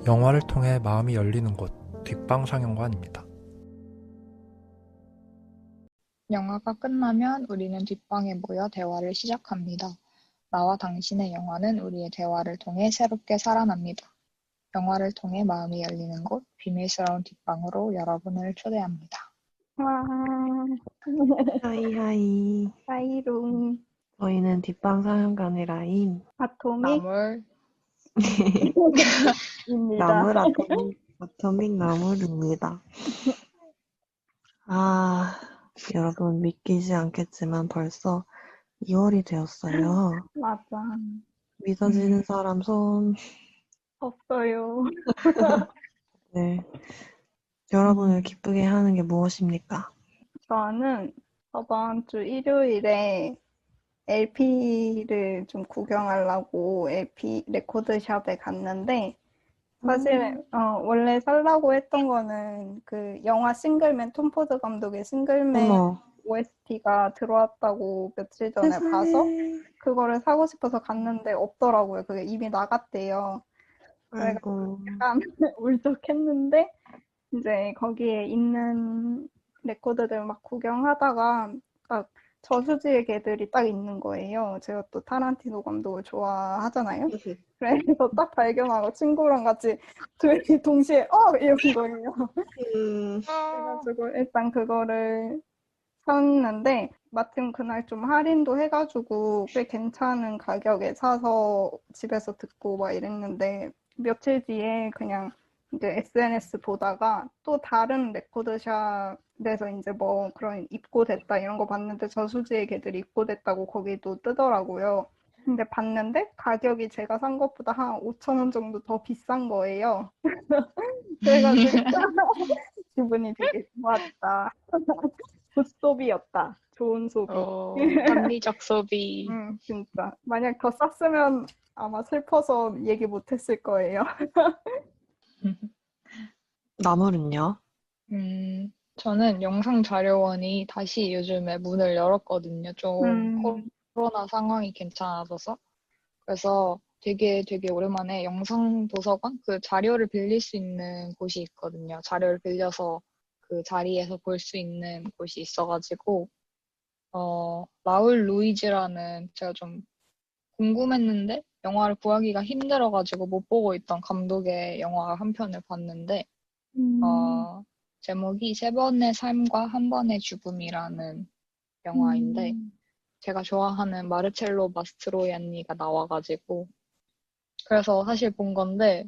영화를 통해 마음이 열리는 곳, 뒷방상영관입니다. 영화가 끝나면 우리는 뒷방에 모여 대화를 시작합니다. 나와 당신의 영화는 우리의 대화를 통해 새롭게 살아납니다. 영화를 통해 마음이 열리는 곳, 비밀스러운 뒷방으로 여러분을 초대합니다. 와, 하이하이. 하이룽, 저희는 뒷방 사연관의 라인. 아토믹입니다. 나물, 아토믹 나물입니다. 여러분 믿기지 않겠지만 벌써 2월이 되었어요. 맞아. 믿어지는 사람 손. 없어요. 네. 여러분을 기쁘게 하는 게 무엇입니까? 저는 저번 주 일요일에 LP를 좀 구경하려고 LP 레코드샵에 갔는데, 사실 원래 살라고 했던 거는 그 영화 싱글맨, 톰 포드 감독의 싱글맨 어머. OST가 들어왔다고 며칠 전에 봐서 그거를 사고 싶어서 갔는데 없더라고요. 그게 이미 나갔대요. 아이고. 약간 울적했는데 이제 거기에 있는 레코드들 막 구경하다가 딱 저수지의 개들이 딱 있는 거예요. 제가 또 타란티노 감독을 좋아하잖아요. 그래서 딱 발견하고 친구랑 같이 둘이 동시에 이런 거예요. 그래가지고 일단 그거를 샀는데 마침 그날 좀 할인도 해가지고 꽤 괜찮은 가격에 사서 집에서 듣고 막 이랬는데, 며칠 뒤에 그냥 이제 SNS 보다가 또 다른 레코드샵에서 이제 뭐 그런 입고됐다 이런 거 봤는데 저수지의 개들이 입고됐다고 거기도 뜨더라고요. 근데 봤는데 가격이 제가 산 것보다 한 5,000원 정도 더 비싼 거예요. 그래가지고 기분이 되게 좋았다. 굿소비였다. 좋은 소비. 합리적 소비. 진짜. 만약 더 쌌으면 아마 슬퍼서 얘기 못했을 거예요. 나물은요? 저는 영상자료원이 다시 요즘에 문을 열었거든요. 좀 코로나 상황이 괜찮아져서. 그래서 되게 오랜만에 영상도서관? 그 자료를 빌릴 수 있는 곳이 있거든요. 자료를 빌려서 그 자리에서 볼 수 있는 곳이 있어가지고, 라울 루이즈라는 제가 좀 궁금했는데 영화를 구하기가 힘들어가지고 못 보고 있던 감독의 영화 한 편을 봤는데, 제목이 세 번의 삶과 한 번의 죽음이라는 영화인데, 제가 좋아하는 마르첼로 마스트로이안니가 나와가지고, 그래서 사실 본 건데,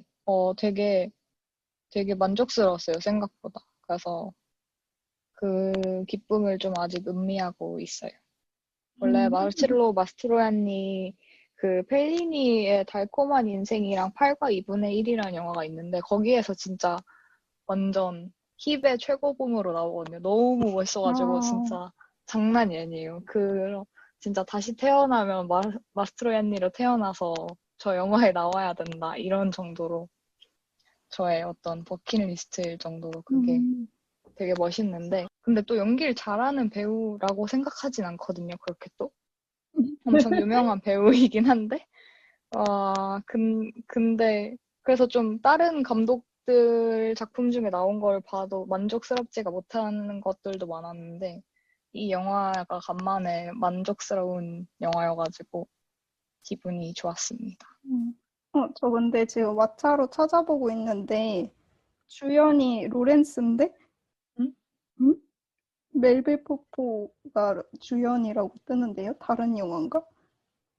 되게 만족스러웠어요, 생각보다. 그래서 그 기쁨을 좀 아직 음미하고 있어요. 원래 마르첼로 마스트로이안니 그 펠리니의 달콤한 인생이랑 8과 2분의 1이라는 영화가 있는데, 거기에서 진짜 완전 힙의 최고봉으로 나오거든요. 너무 멋있어가지고 진짜 장난이 아니에요. 진짜 다시 태어나면 마스트로이안니로 태어나서 저 영화에 나와야 된다 이런 정도로 저의 어떤 버킷리스트일 정도로 그게 되게 멋있는데, 근데 또 연기를 잘하는 배우라고 생각하진 않거든요. 그렇게 또 엄청 유명한 배우이긴 한데, 근데 그래서 좀 다른 감독들 작품 중에 나온 걸 봐도 만족스럽지가 못하는 것들도 많았는데, 이 영화가 간만에 만족스러운 영화여가지고 기분이 좋았습니다. 저 근데 지금 왓챠로 찾아보고 있는데 주연이 로렌스인데? 응? 멜빌 포포가 주연이라고 뜨는데요? 다른 영화인가?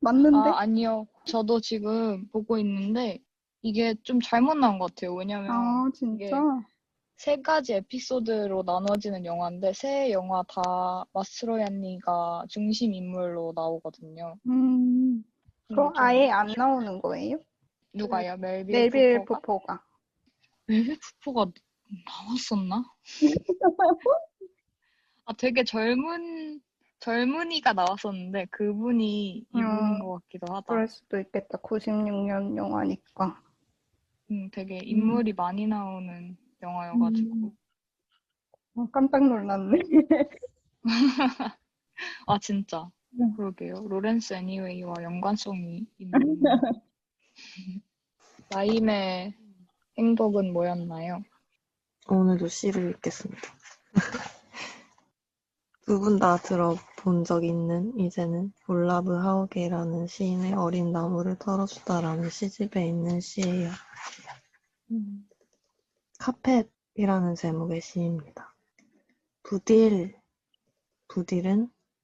맞는데? 아니요. 저도 지금 보고 있는데 이게 좀 잘못 나온 것 같아요. 왜냐면 진짜? 이게 세 가지 에피소드로 나눠지는 영화인데 세 영화 다 마스트로이안니가 중심 인물로 나오거든요. 그럼 아예 안 나오는 거예요? 누가요? 멜빌 포포가? 멜빌 푸포가 나왔었나? 되게 젊은이가 나왔었는데 그분이 이분인 것 같기도 하다. 그럴 수도 있겠다. 96년 영화니까. 되게 인물이 많이 나오는 영화여가지고. 깜짝 놀랐네. 진짜. 그러게요. 로렌스 애니웨이와 연관성이 있는. 나임의 행복은 뭐였나요? 오늘도 시를 읽겠습니다. 두 분 다 들어본 적 있는 이제는 올라브 하우게라는 시인의 어린 나무를 털어주다라는 시집에 있는 시예요. 카펫이라는 제목의 시입니다. 부딜은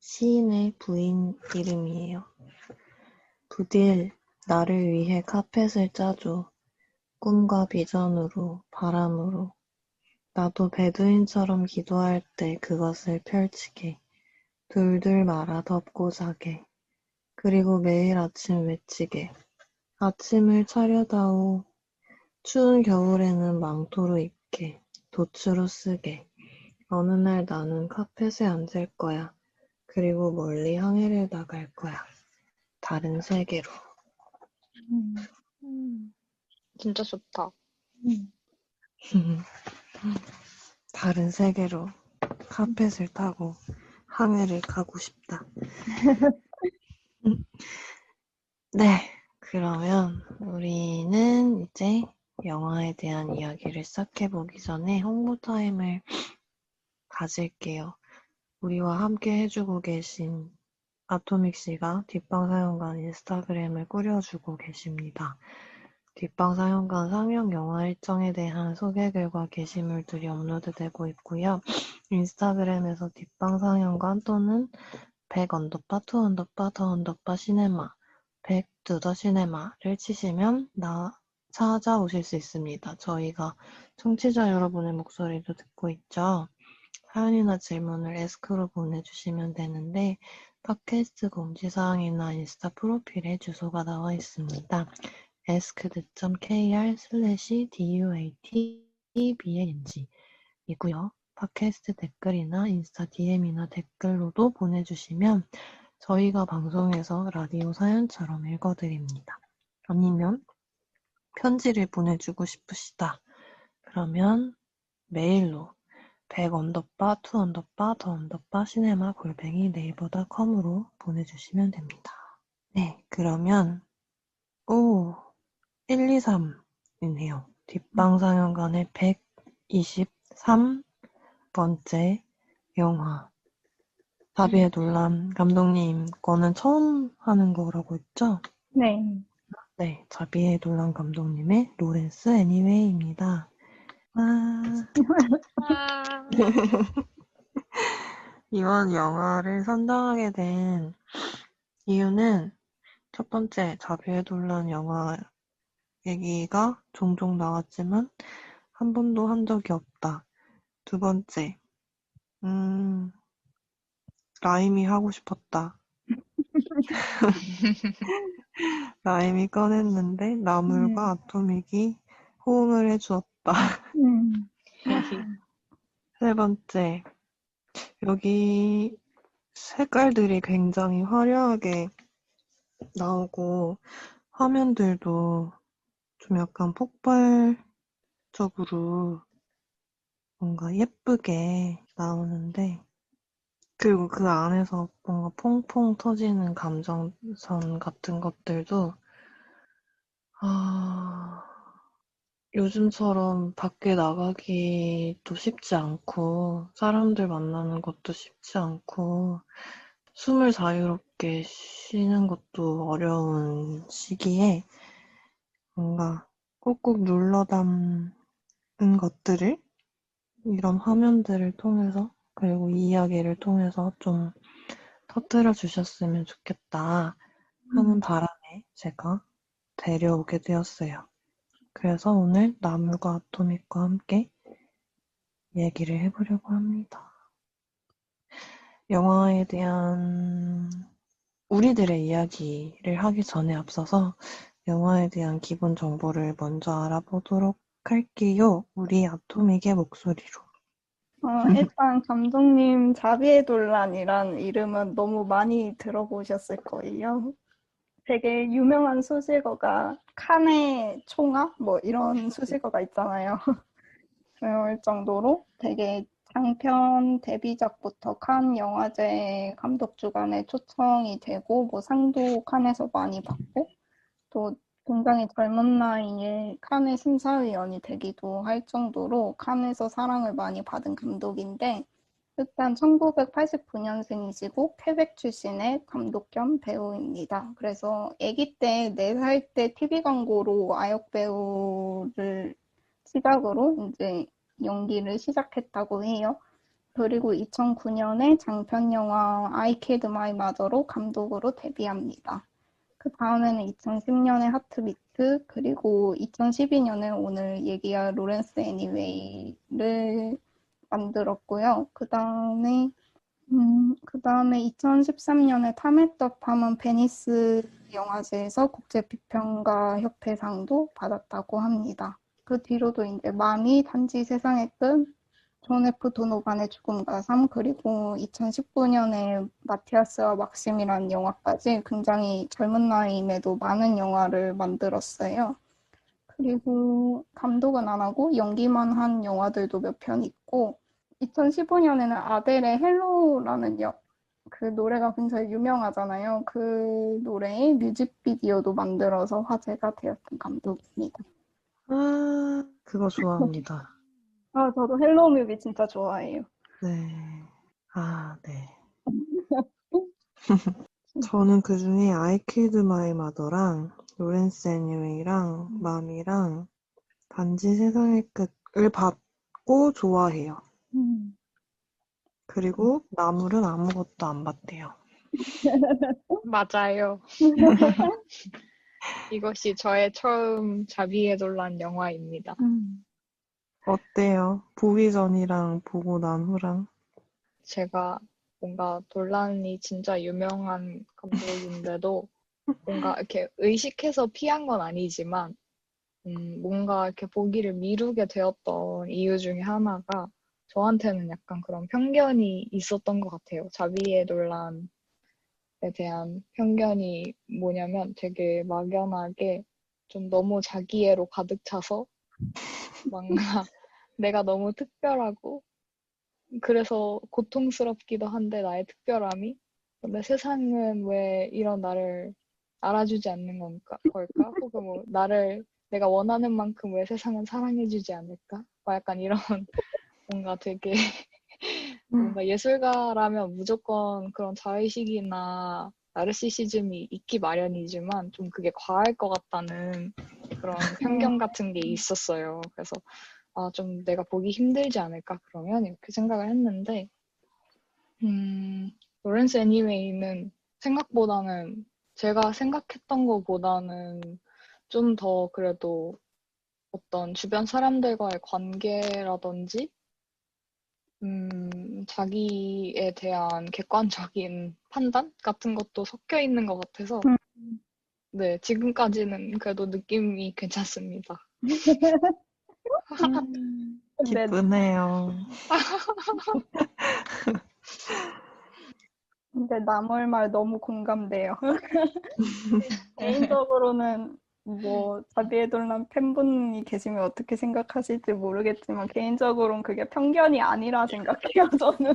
시인의 부인 이름이에요. 부딜, 나를 위해 카펫을 짜줘. 꿈과 비전으로, 바람으로. 나도 베두인처럼 기도할 때 그것을 펼치게. 둘둘 말아 덮고 자게. 그리고 매일 아침 외치게. 아침을 차려다오. 추운 겨울에는 망토로 입게. 도추로 쓰게. 어느 날 나는 카펫에 앉을 거야. 그리고 멀리 항해를 나갈 거야. 다른 세계로. 진짜 좋다. 다른 세계로 카펫을 타고 항해를 가고 싶다. 네, 그러면 우리는 이제 영화에 대한 이야기를 시작해보기 전에 홍보 타임을 가질게요. 우리와 함께 해주고 계신 아토믹 씨가 뒷방사연관 인스타그램을 꾸려주고 계십니다. 뒷방사연관 상영 영화 일정에 대한 소개글과 게시물들이 업로드되고 있고요. 인스타그램에서 뒷방사연관 또는 100_2_the_시네마 100 시네마를 치시면 찾아오실 수 있습니다. 저희가 청취자 여러분의 목소리도 듣고 있죠. 사연이나 질문을 에스크로 보내주시면 되는데 팟캐스트 공지사항이나 인스타 프로필에 주소가 나와 있습니다. asked.kr/duatbang 이고요. 팟캐스트 댓글이나 인스타 DM이나 댓글로도 보내주시면 저희가 방송에서 라디오 사연처럼 읽어드립니다. 아니면 편지를 보내주고 싶으시다. 그러면 메일로 100_2_the_시네마@네이버.com으로 보내주시면 됩니다. 네, 그러면 123이네요. 뒷방상영관의 123번째 영화 자비의 논란 감독님 거는 처음 하는 거라고 했죠? 네. 네, 자비의 논란 감독님의 로렌스 애니웨이입니다. 이번 영화를 선정하게 된 이유는 첫 번째, 자비의 논란 영화 얘기가 종종 나왔지만 한 번도 한 적이 없다. 두 번째, 라임이 하고 싶었다. 라임이 꺼냈는데 나물과 아토믹이 호응을 해주었다. 세 번째, 여기 색깔들이 굉장히 화려하게 나오고 화면들도 좀 약간 폭발적으로 뭔가 예쁘게 나오는데 그리고 그 안에서 뭔가 퐁퐁 터지는 감정선 같은 것들도 요즘처럼 밖에 나가기도 쉽지 않고 사람들 만나는 것도 쉽지 않고 숨을 자유롭게 쉬는 것도 어려운 시기에 뭔가 꾹꾹 눌러 담은 것들을 이런 화면들을 통해서 그리고 이 이야기를 통해서 좀 터뜨려 주셨으면 좋겠다 하는 바람에 제가 데려오게 되었어요. 그래서 오늘 나물과 아토믹과 함께 얘기를 해보려고 합니다. 영화에 대한 우리들의 이야기를 하기 전에 앞서서 영화에 대한 기본 정보를 먼저 알아보도록 할게요. 우리 아토믹의 목소리로. 일단 감독님 자비의 논란이란 이름은 너무 많이 들어보셨을 거예요. 되게 유명한 수식어가 칸의 총아? 뭐 이런 수식어가 있잖아요. 그럴 정도로 되게 장편 데뷔작부터 칸 영화제 감독 주간에 초청이 되고 뭐 상도 칸에서 많이 받고 또 굉장히 젊은 나이에 칸의 심사위원이 되기도 할 정도로 칸에서 사랑을 많이 받은 감독인데 일단 1989년생이시고 퀘벡 출신의 감독 겸 배우입니다. 그래서 아기 때 4살 때 TV 광고로 아역 배우를 시작으로 이제 연기를 시작했다고 해요. 그리고 2009년에 장편 영화 I Killed My Mother로 감독으로 데뷔합니다. 그 다음에는 2010년에 하트비트, 그리고 2012년에 오늘 얘기할 로렌스 애니웨이를 만들었고요. 그 다음에 2013년에 탐했더 팜은 베니스 영화제에서 국제비평가 협회상도 받았다고 합니다. 그 뒤로도 이제 마미, 단지 세상의 끝, 존 F 도노반의 죽음과 삶, 그리고 2019년에 마티아스와 막심이라는 영화까지 굉장히 젊은 나이임에도 많은 영화를 만들었어요. 그리고 감독은 안 하고 연기만 한 영화들도 몇 편 있고 2015년에는 아델의 헬로라는 그 노래가 굉장히 유명하잖아요. 그 노래의 뮤직비디오도 만들어서 화제가 되었던 감독입니다. 아, 그거 좋아합니다. 아, 저도 헬로 뮤비 진짜 좋아해요. 네. 아, 네. 저는 그중에 I Killed My Mother랑 로렌스 애니웨이랑 맘이랑 단지 세상의 끝을 봤고 좋아해요. 그리고 나물은 아무것도 안 봤대요. 맞아요. 이것이 저의 처음 자비에 놀란 영화입니다. 어때요? 보기 전이랑 보고 난 후랑? 제가 뭔가 논란이 진짜 유명한 감독인데도 뭔가 이렇게 의식해서 피한 건 아니지만 뭔가 이렇게 보기를 미루게 되었던 이유 중에 하나가 저한테는 약간 그런 편견이 있었던 것 같아요. 자비의 논란에 대한 편견이 뭐냐면 되게 막연하게 좀 너무 자기애로 가득 차서 뭔가 내가 너무 특별하고 그래서 고통스럽기도 한데 나의 특별함이 근데 세상은 왜 이런 나를 알아주지 않는 걸까? 혹은 뭐 내가 원하는 만큼 왜 세상은 사랑해주지 않을까? 막 약간 이런 뭔가 되게 뭔가 예술가라면 무조건 그런 자의식이나 나르시시즘이 있기 마련이지만 좀 그게 과할 것 같다는 그런 편견 같은 게 있었어요. 그래서 좀 내가 보기 힘들지 않을까 그러면 이렇게 생각을 했는데 로렌스 애니웨이는 생각보다는 제가 생각했던 것보다는 좀 더 그래도 어떤 주변 사람들과의 관계라든지 자기에 대한 객관적인 판단 같은 것도 섞여 있는 것 같아서 네, 지금까지는 그래도 느낌이 괜찮습니다. 근데 기쁘네요. 나물 말 너무 공감돼요. 개인적으로는 뭐 자비의 논란 팬분이 계시면 어떻게 생각하실지 모르겠지만 개인적으로는 그게 편견이 아니라 생각해요, 저는.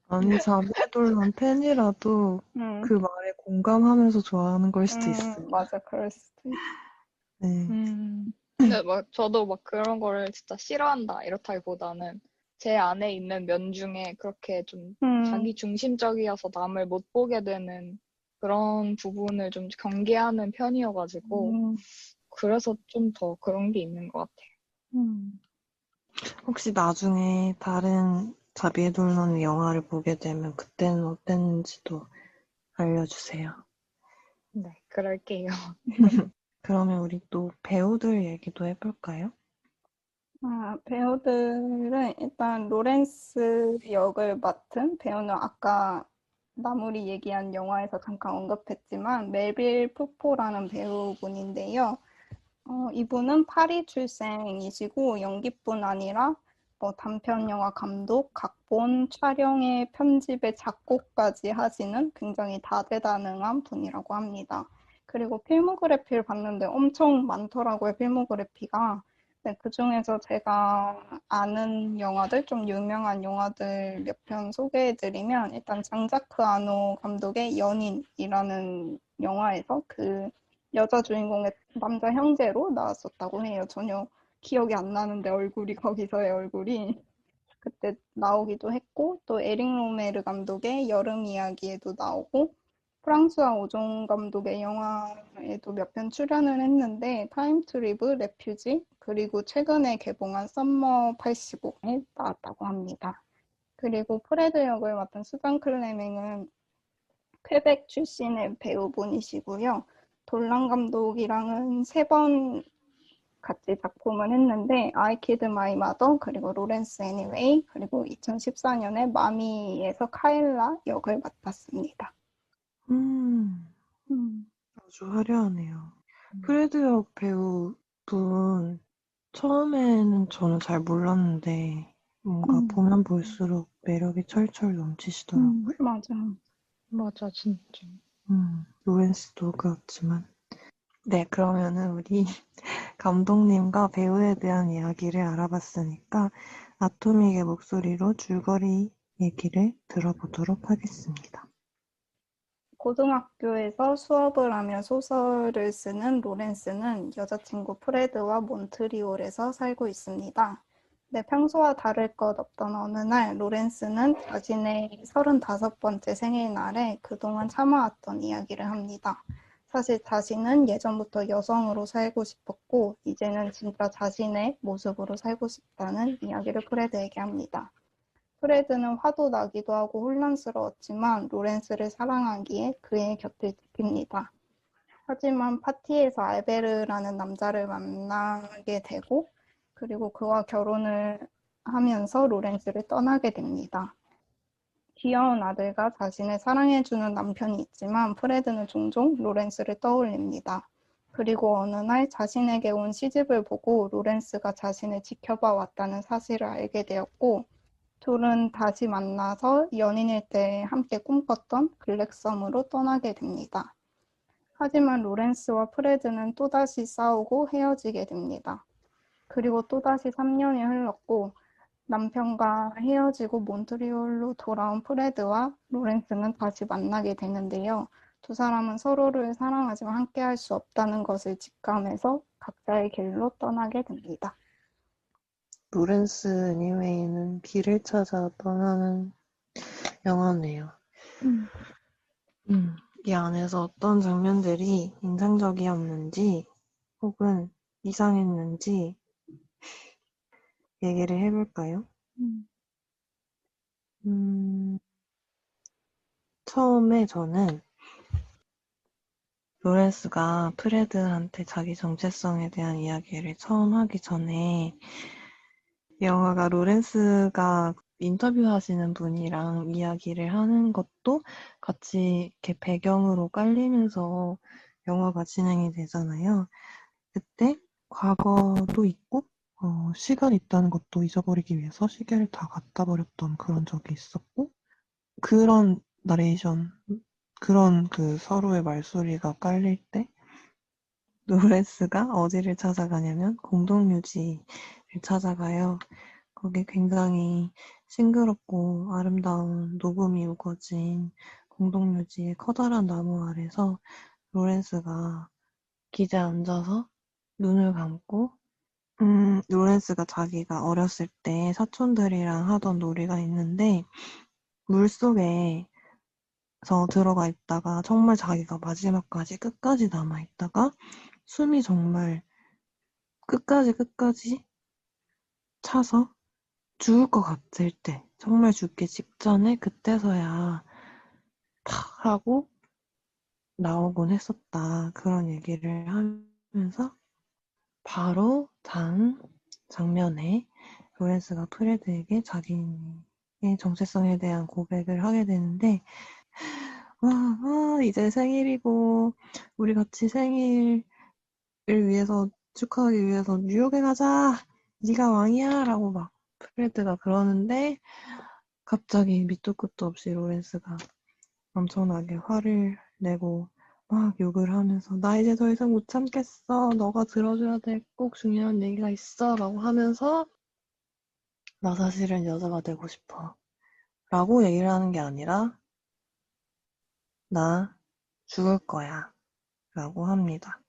아니, 자비돌란 팬이라도 음, 그 말에 공감하면서 좋아하는 걸 수도 있어요. 맞아, 그럴 수도 있어. 네. 근데 막 저도 막 그런 거를 진짜 싫어한다 이렇다기보다는 제 안에 있는 면 중에 그렇게 좀 자기 중심적이어서 남을 못 보게 되는 그런 부분을 좀 경계하는 편이어가지고 그래서 좀 더 그런 게 있는 것 같아요. 혹시 나중에 다른 자비의 돌론 영화를 보게 되면 그때는 어땠는지도 알려주세요. 네, 그럴게요. 그러면 우리 또 배우들 얘기도 해볼까요? 배우들은 일단 로렌스 역을 맡은 배우는 아까 나물이 얘기한 영화에서 잠깐 언급했지만 멜빌 푸포라는 배우분인데요. 이분은 파리 출생이시고 연기뿐 아니라 뭐 단편 영화 감독, 각본, 촬영의 편집의 작곡까지 하시는 굉장히 다재다능한 분이라고 합니다. 그리고 필모그래피를 봤는데 엄청 많더라고요, 필모그래피가. 네, 그중에서 제가 아는 영화들, 좀 유명한 영화들 몇 편 소개해드리면 일단 장자크 아노 감독의 연인이라는 영화에서 그 여자 주인공의 남자 형제로 나왔었다고 해요. 전혀 기억이 안 나는데 얼굴이 거기서의 얼굴이 그때 나오기도 했고 또 에릭 로메르 감독의 여름 이야기에도 나오고 프랑스와 오종 감독의 영화에도 몇 편 출연을 했는데 타임 트리브, 레퓨지 그리고 최근에 개봉한 썸머 85에 나왔다고 합니다. 그리고 프레드 역을 맡은 수잔 클레맹은 퀘벡 출신의 배우분이시고요. 돌란 감독이랑은 3번 같이 작품을 했는데 I Killed My Mother 그리고 로렌스 애니웨이 그리고 2014년에 마미에서 카일라 역을 맡았습니다. 아주 화려하네요. 프레드역 배우분 처음에는 저는 잘 몰랐는데 뭔가 보면 볼수록 매력이 철철 넘치시더라고요. 맞아. 맞아, 진짜. 로렌스도 그렇지만. 네, 그러면은 우리 감독님과 배우에 대한 이야기를 알아봤으니까 아토믹의 목소리로 줄거리 얘기를 들어보도록 하겠습니다. 고등학교에서 수업을 하며 소설을 쓰는 로렌스는 여자친구 프레드와 몬트리올에서 살고 있습니다. 네, 평소와 다를 것 없던 어느 날 로렌스는 자신의 35번째 생일날에 그동안 참아왔던 이야기를 합니다. 사실 자신은 예전부터 여성으로 살고 싶었고 이제는 진짜 자신의 모습으로 살고 싶다는 이야기를 프레드에게 합니다. 프레드는 화도 나기도 하고 혼란스러웠지만 로렌스를 사랑하기에 그의 곁을 지킵니다. 하지만 파티에서 알베르라는 남자를 만나게 되고 그리고 그와 결혼을 하면서 로렌스를 떠나게 됩니다. 귀여운 아들과 자신을 사랑해주는 남편이 있지만 프레드는 종종 로렌스를 떠올립니다. 그리고 어느 날 자신에게 온 시집을 보고 로렌스가 자신을 지켜봐 왔다는 사실을 알게 되었고 둘은 다시 만나서 연인일 때 함께 꿈꿨던 블랙섬으로 떠나게 됩니다. 하지만 로렌스와 프레드는 또다시 싸우고 헤어지게 됩니다. 그리고 또다시 3년이 흘렀고 남편과 헤어지고 몬트리올로 돌아온 프레드와 로렌스는 다시 만나게 되는데요. 두 사람은 서로를 사랑하지만 함께할 수 없다는 것을 직감해서 각자의 길로 떠나게 됩니다. 로렌스 애니웨이는 비를 찾아 떠나는 영화네요. 이 안에서 어떤 장면들이 인상적이었는지 혹은 이상했는지 얘기를 해볼까요? 처음에 저는 로렌스가 프레드한테 자기 정체성에 대한 이야기를 처음 하기 전에 영화가 로렌스가 인터뷰하시는 분이랑 이야기를 하는 것도 같이 이렇게 배경으로 깔리면서 영화가 진행이 되잖아요. 그때 과거도 있고 시간이 있다는 것도 잊어버리기 위해서 시계를 다 갖다 버렸던 그런 적이 있었고 그런 나레이션 그런 그 서로의 말소리가 깔릴 때 로렌스가 어디를 찾아가냐면 공동묘지를 찾아가요. 거기 굉장히 싱그럽고 아름다운 녹음이 우거진 공동묘지의 커다란 나무 아래서 로렌스가 기대에 앉아서 눈을 감고 로렌스가 자기가 어렸을 때 사촌들이랑 하던 놀이가 있는데 물속에서 들어가 있다가 정말 자기가 마지막까지 끝까지 남아있다가 숨이 정말 끝까지 차서 죽을 것 같을 때 정말 죽기 직전에 그때서야 탁 하고 나오곤 했었다. 그런 얘기를 하면서 바로 다음 장면에 로렌스가 프레드에게 자기의 정체성에 대한 고백을 하게 되는데 이제 생일이고 우리 같이 생일을 위해서 축하하기 위해서 뉴욕에 가자. 네가 왕이야 라고 막 프레드가 그러는데 갑자기 밑도 끝도 없이 로렌스가 엄청나게 화를 내고 막 욕을 하면서 나 이제 더 이상 못 참겠어. 너가 들어줘야 될 꼭 중요한 얘기가 있어 라고 하면서 나 사실은 여자가 되고 싶어 라고 얘기를 하는 게 아니라 나 죽을 거야 라고 합니다.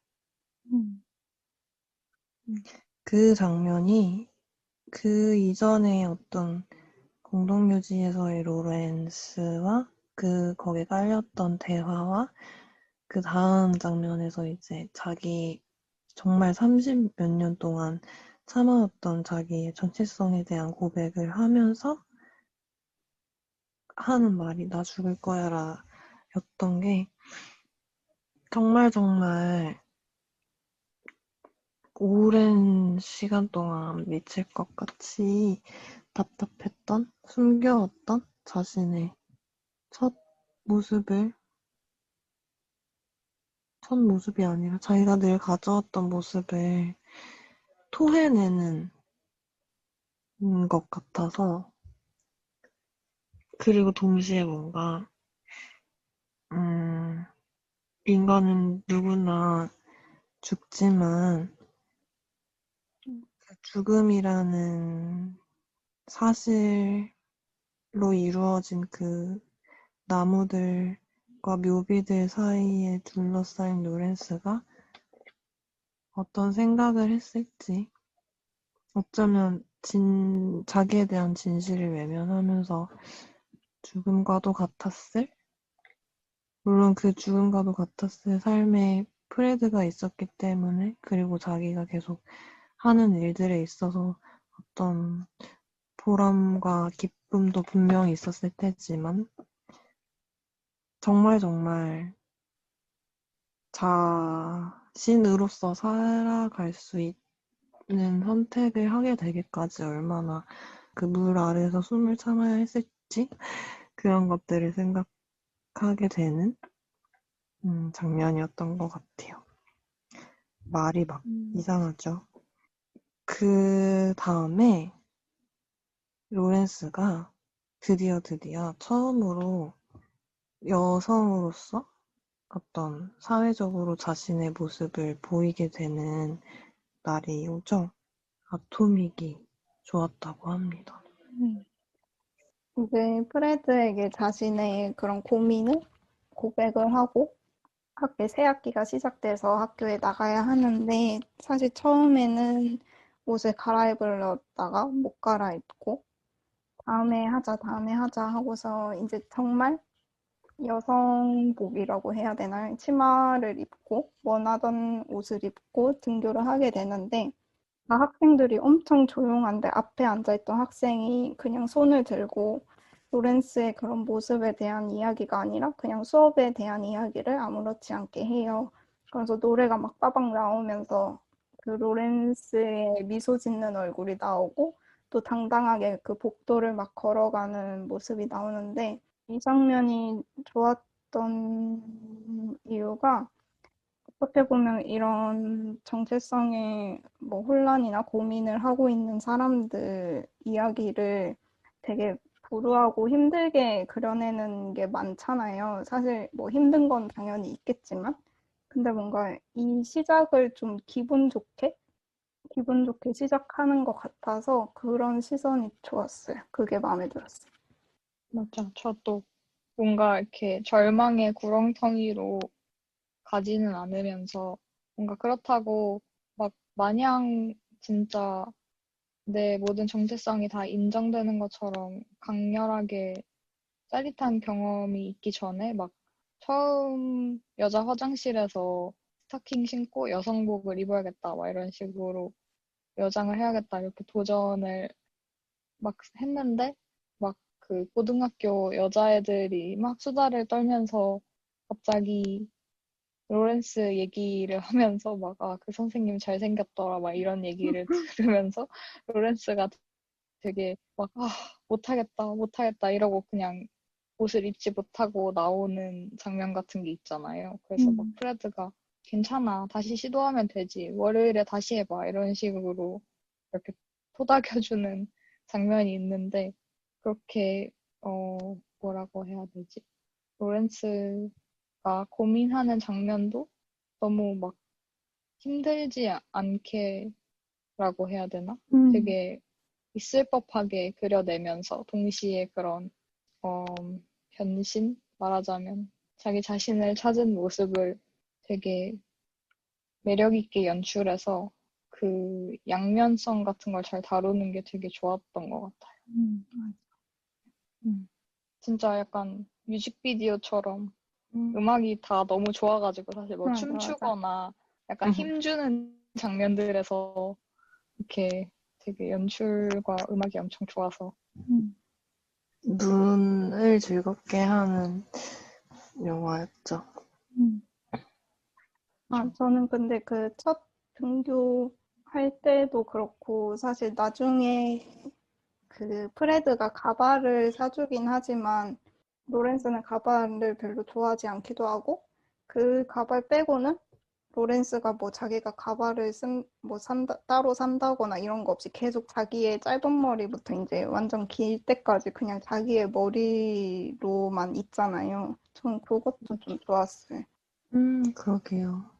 음. 그 장면이 그 이전에 어떤 공동묘지에서의 로렌스와 거기에 깔렸던 대화와 그 다음 장면에서 이제 자기 정말 30 몇 년 동안 참아왔던 자기의 정체성에 대한 고백을 하면서 하는 말이 나 죽을 거야라 였던 게 정말 정말 오랜 시간 동안 미칠 것 같이 답답했던, 숨겨왔던 자신의 첫 모습을, 첫 모습이 아니라 자기가 늘 가져왔던 모습을 토해내는 것 같아서, 그리고 동시에 뭔가, 인간은 누구나 죽지만, 그 죽음이라는 사실로 이루어진 그 나무들과 묘비들 사이에 둘러싸인 로렌스가 어떤 생각을 했을지, 어쩌면 자기에 대한 진실을 외면하면서 죽음과도 같았을? 물론 그 죽음과도 같았을 삶에 프레드가 있었기 때문에, 그리고 자기가 계속 하는 일들에 있어서 어떤 보람과 기쁨도 분명히 있었을 테지만, 정말 정말 자신으로서 살아갈 수 있는 선택을 하게 되기까지 얼마나 그 물 아래에서 숨을 참아야 했을지 그런 것들을 생각하게 되는 장면이었던 것 같아요. 말이 막 이상하죠. 그 다음에 로렌스가 드디어 처음으로 여성으로서 어떤 사회적으로 자신의 모습을 보이게 되는 날이 오죠. 아토믹이 좋았다고 합니다. 이제 프레드에게 자신의 그런 고민을 고백을 하고 새 학기가 시작돼서 학교에 나가야 하는데 사실 처음에는 옷을 갈아입으려다가 못 갈아입고 다음에 하자 하고서 이제 정말 여성복이라고 해야 되나요? 치마를 입고 원하던 옷을 입고 등교를 하게 되는데 다 학생들이 엄청 조용한데 앞에 앉아있던 학생이 그냥 손을 들고 로렌스의 그런 모습에 대한 이야기가 아니라 그냥 수업에 대한 이야기를 아무렇지 않게 해요. 그래서 노래가 막 빠박 나오면서 그 로렌스의 미소 짓는 얼굴이 나오고 또 당당하게 그 복도를 막 걸어가는 모습이 나오는데 이 장면이 좋았던 이유가 어떻게 보면 이런 정체성에 뭐 혼란이나 고민을 하고 있는 사람들 이야기를 되게 불우하고 힘들게 그려내는 게 많잖아요. 사실 뭐 힘든 건 당연히 있겠지만, 근데 뭔가 이 시작을 좀 기분 좋게 시작하는 것 같아서 그런 시선이 좋았어요. 그게 마음에 들었어요. 맞아. 저도 뭔가 이렇게 절망의 구렁텅이로 가지는 않으면서 뭔가 그렇다고 막 마냥 진짜 내 모든 정체성이 다 인정되는 것처럼 강렬하게 짜릿한 경험이 있기 전에 막 처음 여자 화장실에서 스타킹 신고 여성복을 입어야겠다 막 이런 식으로 여장을 해야겠다 이렇게 도전을 막 했는데 막 그 고등학교 여자애들이 막 수다를 떨면서 갑자기 로렌스 얘기를 하면서 막, 아, 그 선생님 잘생겼더라, 막 이런 얘기를 들으면서 로렌스가 되게 막, 아, 못하겠다 이러고 그냥 옷을 입지 못하고 나오는 장면 같은 게 있잖아요. 그래서 막 프레드가 괜찮아, 다시 시도하면 되지, 월요일에 다시 해봐, 이런 식으로 이렇게 토닥여주는 장면이 있는데, 그렇게, 뭐라고 해야 되지? 로렌스가 고민하는 장면도 너무 막 힘들지 않게라고 해야 되나? 되게 있을 법하게 그려내면서 동시에 그런 변신 말하자면 자기 자신을 찾은 모습을 되게 매력 있게 연출해서 그 양면성 같은 걸 잘 다루는 게 되게 좋았던 것 같아요. 진짜 약간 뮤직비디오처럼 음악이 다 너무 좋아가지고 사실 뭐 맞아. 춤추거나 약간 힘주는 장면들에서 이렇게 되게 연출과 음악이 엄청 좋아서 눈을 즐겁게 하는 영화였죠. 저는 근데 그 첫 등교 할 때도 그렇고, 사실 나중에 그 프레드가 가발을 사주긴 하지만, 로렌스는 가발을 별로 좋아하지 않기도 하고, 그 가발 빼고는 로렌스가 뭐 자기가 가발을 따로 산다거나 이런 거 없이 계속 자기의 짧은 머리부터 이제 완전 길 때까지 그냥 자기의 머리로만 있잖아요. 전 그것도 좀 좋았어요. 그러게요.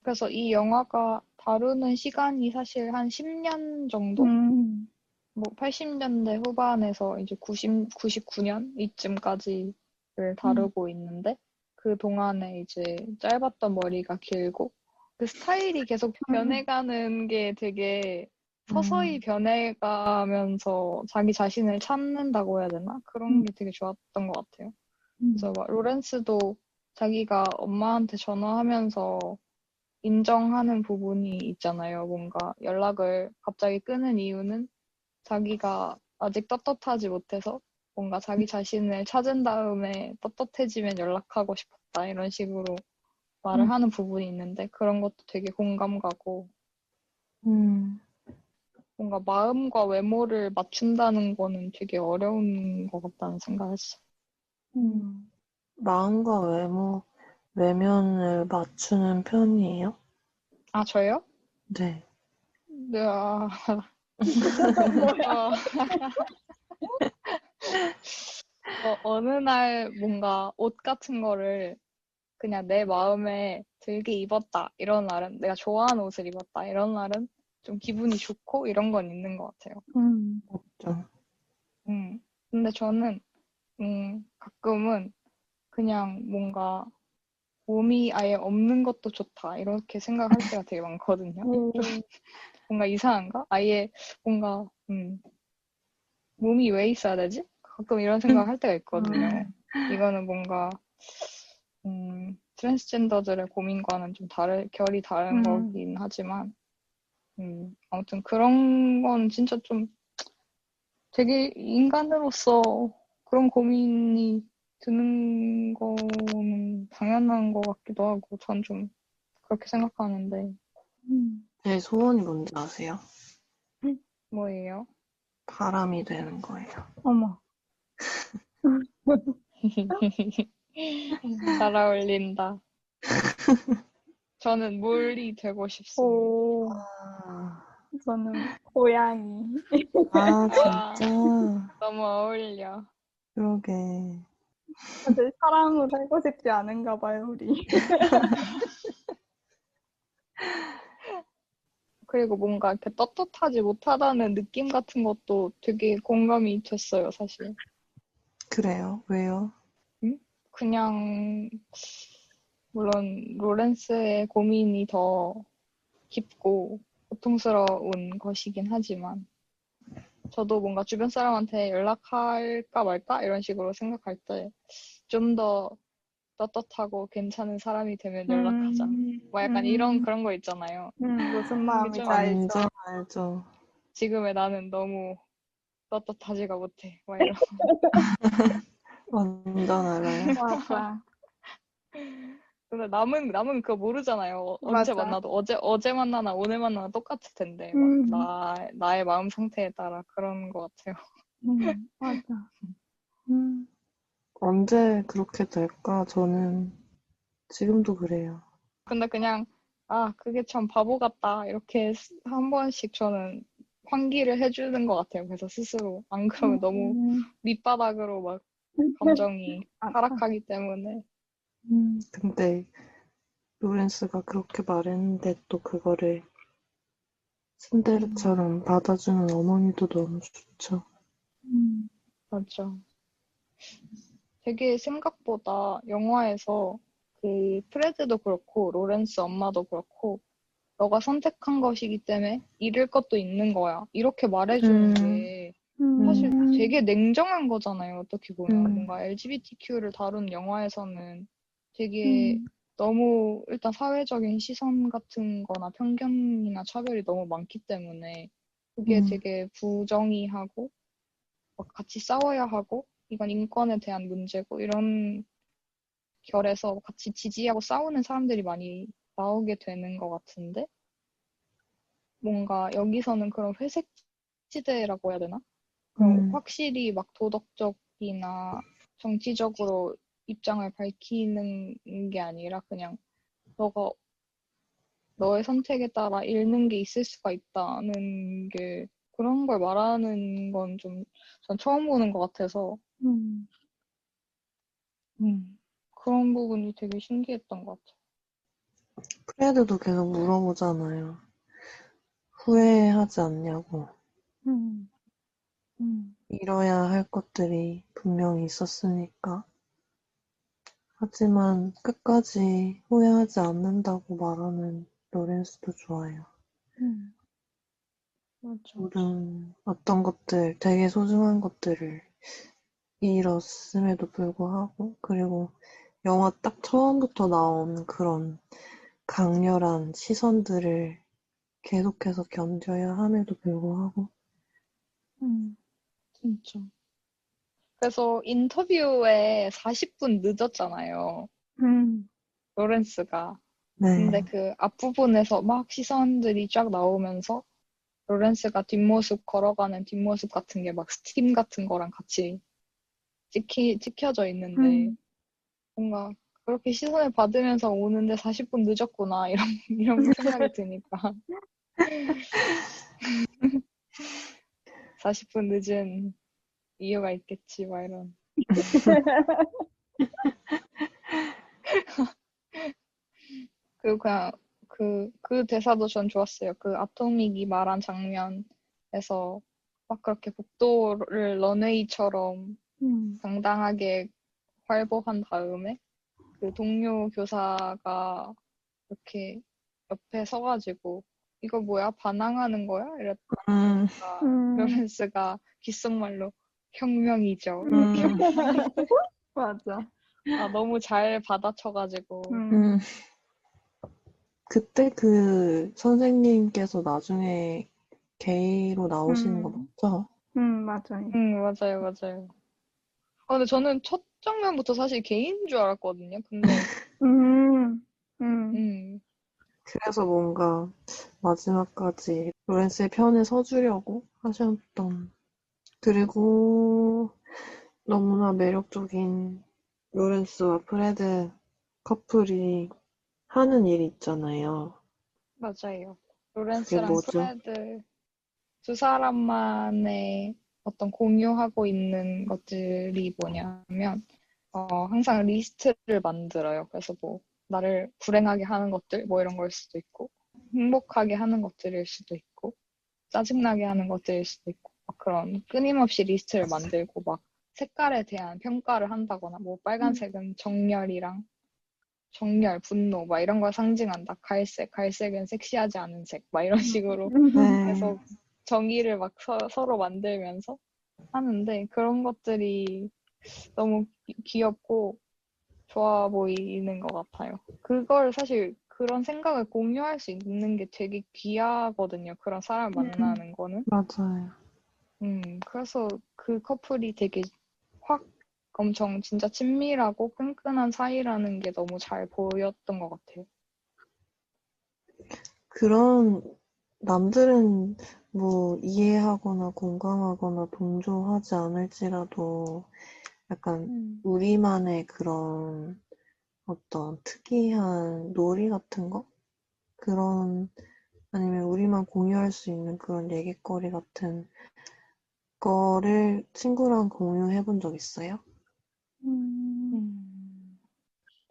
그래서 이 영화가 다루는 시간이 사실 한 10년 정도? 뭐 80년대 후반에서 이제 99년 이쯤까지를 다루고 있는데 그 동안에 이제 짧았던 머리가 길고 그 스타일이 계속 변해가는 게 되게 서서히 변해가면서 자기 자신을 찾는다고 해야 되나? 그런 게 되게 좋았던 것 같아요. 그래서 막 로렌스도 자기가 엄마한테 전화하면서 인정하는 부분이 있잖아요. 뭔가 연락을 갑자기 끊은 이유는 자기가 아직 떳떳하지 못해서 뭔가 자기 자신을 찾은 다음에 떳떳해지면 연락하고 싶었다. 이런 식으로 말을 하는 부분이 있는데 그런 것도 되게 공감 가고 뭔가 마음과 외모를 맞춘다는 거는 되게 어려운 것 같다는 생각했어. 마음과 외면을 맞추는 편이에요? 아, 저요? 네. 네, 어느 날 뭔가 옷 같은 거를 그냥 내 마음에 들게 입었다. 이런 날은 내가 좋아하는 옷을 입었다. 이런 날은 좀 기분이 좋고 이런 건 있는 것 같아요. 없죠. 근데 저는 가끔은 그냥 뭔가 몸이 아예 없는 것도 좋다. 이렇게 생각할 때가 되게 많거든요. 좀 뭔가 이상한가? 아예 뭔가 몸이 왜 있어야 되지? 가끔 이런 생각을 할 때가 있거든요. 이거는 뭔가 트랜스젠더들의 고민과는 좀 결이 다른 거긴 하지만 아무튼 그런 건 진짜 좀 되게 인간으로서 그런 고민이 드는 거는 당연한 것 같기도 하고 전 좀 그렇게 생각하는데 제 소원이 뭔지 아세요? 뭐예요? 바람이 되는 거예요. 어머. 잘 어울린다. 저는 물이 되고 싶습니다. 저는 고양이. 진짜. 너무 어울려. 그러게. 사실 사람으로 살고 싶지 않은가 봐요, 우리. 그리고 뭔가 이렇게 떳떳하지 못하다는 느낌 같은 것도 되게 공감이 됐어요, 사실. 그래요? 왜요? 그냥, 물론, 로렌스의 고민이 더 깊고 고통스러운 것이긴 하지만, 저도 뭔가 주변 사람한테 연락할까 말까? 이런 식으로 생각할 때, 좀 더 떳떳하고 괜찮은 사람이 되면 연락하자. 뭐 약간 그런 거 있잖아요. 무슨 이게 마음인지 좀 알죠. 완전 알죠. 지금의 나는 너무 떳떳하지가 못해. 막 이런. 완전 알아요. 맞아. 근데 남은 그거 모르잖아요. 언제 맞아. 만나도 어제 만나나 오늘 만나나 똑같을 텐데 나의 마음 상태에 따라 그런 것 같아요. 맞아. 언제 그렇게 될까? 저는 지금도 그래요. 근데 그냥 그게 참 바보 같다 이렇게 한 번씩 저는 환기를 해주는 것 같아요. 그래서 스스로 안 그러면 너무 밑바닥으로 막 감정이 하락하기 때문에. 근데 로렌스가 그렇게 말했는데 또 그거를 신데레처럼 받아주는 어머니도 너무 좋죠. 맞죠. 되게 생각보다 영화에서 그 그 프레드도 그렇고 로렌스 엄마도 그렇고 너가 선택한 것이기 때문에 잃을 것도 있는 거야. 이렇게 말해주는 게 사실 되게 냉정한 거잖아요. 어떻게 보면 뭔가 LGBTQ를 다룬 영화에서는 되게 너무 일단 사회적인 시선 같은 거나 편견이나 차별이 너무 많기 때문에 그게 되게 부정의하고 막 같이 싸워야 하고 이건 인권에 대한 문제고 이런 결에서 같이 지지하고 싸우는 사람들이 많이 나오게 되는 것 같은데 뭔가 여기서는 그런 회색 지대라고 해야 되나? 확실히 막 도덕적이나 정치적으로 입장을 밝히는 게 아니라 그냥 너가 너의 선택에 따라 잃는 게 있을 수가 있다는 게 그런 걸 말하는 건 좀 전 처음 보는 것 같아서 그런 부분이 되게 신기했던 것 같아요. 프레드도 계속 물어보잖아요. 후회하지 않냐고. 잃어야 할 것들이 분명히 있었으니까. 하지만 끝까지 후회하지 않는다고 말하는 로렌스도 좋아요. 맞아. 모든 어떤 것들, 되게 소중한 것들을 잃었음에도 불구하고, 그리고 영화 딱 처음부터 나온 그런 강렬한 시선들을 계속해서 견뎌야 함에도 불구하고, 진짜. 그래서 인터뷰에 40분 늦었잖아요. 로렌스가. 근데 네, 그 앞부분에서 막 시선들이 쫙 나오면서 로렌스가 뒷모습 걸어가는 뒷모습 같은 게 막 스팀 같은 거랑 같이 찍혀져 있는데 뭔가 그렇게 시선을 받으면서 오는데 40분 늦었구나 이런 생각이 드니까 40분 늦은 이유가 있겠지 막 이런. 그리고 그냥 그 대사도 전 좋았어요. 그 아토믹이 말한 장면에서 막 그렇게 복도를 런웨이처럼 당당하게 활보한 다음에 그 동료 교사가 이렇게 옆에 서가지고 이거 뭐야? 반항하는 거야? 이랬다가 로렌스가 귓속말로 혁명이죠. 이렇게 맞아. 너무 잘 받아쳐가지고 그때 그 선생님께서 나중에 게이로 나오시는 거 맞죠? 맞아요. 맞아요, 맞아요. 근데 저는 첫 장면부터 사실 개인 줄 알았거든요. 근데, 음, 그래서 뭔가 마지막까지 로렌스의 편에 서주려고 하셨던. 그리고 너무나 매력적인 로렌스와 프레드 커플이 하는 일이 있잖아요. 맞아요. 그게 로렌스랑 뭐죠? 프레드 두 사람만의 어떤 공유하고 있는 것들이 뭐냐면, 항상 리스트를 만들어요. 그래서 뭐, 나를 불행하게 하는 것들, 뭐 이런 걸 수도 있고, 행복하게 하는 것들일 수도 있고, 짜증나게 하는 것들일 수도 있고, 막 그런 끊임없이 리스트를 만들고, 막 색깔에 대한 평가를 한다거나, 뭐 빨간색은 정열, 분노, 막 이런 걸 상징한다. 갈색은 섹시하지 않은 색, 막 이런 식으로 네. 계속 정의를 막 서로 만들면서 하는데 그런 것들이 너무 귀엽고 좋아 보이는 것 같아요. 그걸 사실 그런 생각을 공유할 수 있는 게 되게 귀하거든요. 그런 사람을 만나는 거는. 맞아요. 그래서 그 커플이 되게 확 엄청 진짜 친밀하고 끈끈한 사이라는 게 너무 잘 보였던 것 같아요. 그런 남들은 뭐 이해하거나 공감하거나 동조하지 않을지라도 약간 우리만의 그런 어떤 특이한 놀이 같은 거? 그런 아니면 우리만 공유할 수 있는 그런 얘기거리 같은 거를 친구랑 공유해 본 적 있어요?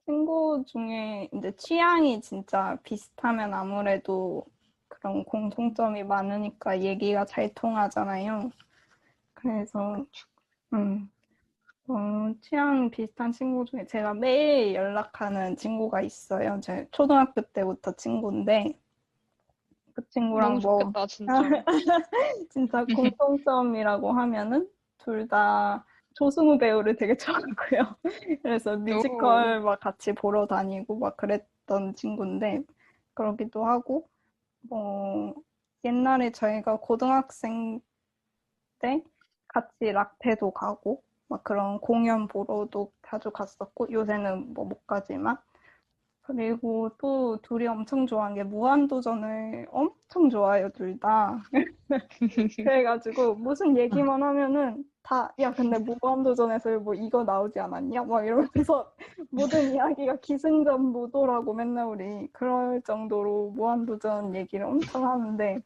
친구 중에 이제 취향이 진짜 비슷하면 아무래도 그런 공통점이 많으니까 얘기가 잘 통하잖아요. 그래서, 취향 비슷한 친구 중에 제가 매일 연락하는 친구가 있어요. 제 초등학교 때부터 친구인데, 그 친구랑 너무 뭐, 좋겠다, 진짜. 진짜 공통점이라고 하면은, 둘 다 조승우 배우를 되게 좋아하고요. 그래서 오, 뮤지컬 막 같이 보러 다니고 막 그랬던 친구인데, 그러기도 하고, 뭐, 옛날에 저희가 고등학생 때 같이 락페도 가고 막 그런 공연 보러도 자주 갔었고 요새는 뭐 못 가지만 그리고 또 둘이 엄청 좋아하는 게 무한도전을 엄청 좋아해요, 둘 다. 그래가지고 무슨 얘기만 하면은 다, 야, 근데 무한도전에서 뭐 이거 나오지 않았냐? 막 이러면서 모든 이야기가 기승전무도라고 맨날 우리 그럴 정도로 무한도전 얘기를 엄청 하는데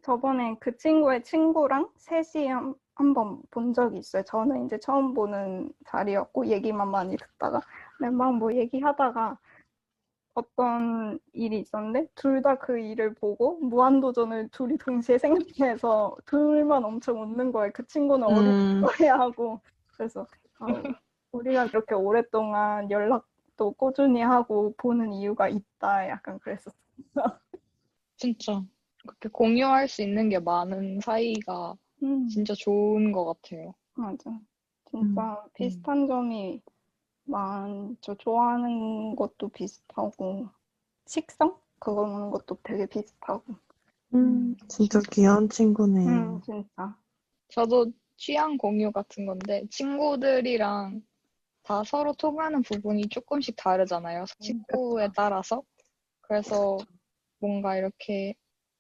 저번에 그 친구의 친구랑 셋이 한번 본 적이 있어요. 저는 이제 처음 보는 자리였고 얘기만 많이 듣다가 막 뭐 얘기하다가 어떤 일이 있었는데 둘 다 그 일을 보고 무한도전을 둘이 동시에 생각해서 둘만 엄청 웃는 거예요. 그 친구는 어린 거야 하고 그래서 우리가 그렇게 오랫동안 연락도 꾸준히 하고 보는 이유가 있다 약간 그랬었어요. 진짜. 그렇게 공유할 수 있는 게 많은 사이가 진짜 좋은 것 같아요. 맞아. 진짜 음. 비슷한 점이 많죠. 좋아하는 것도 비슷하고, 식성? 그거 먹는 것도 되게 비슷하고. 진짜 귀한 친구네요. 진짜. 저도 취향 공유 같은 건데, 친구들이랑 다 서로 통하는 부분이 조금씩 다르잖아요. 친구에 따라서. 그래서 뭔가 이렇게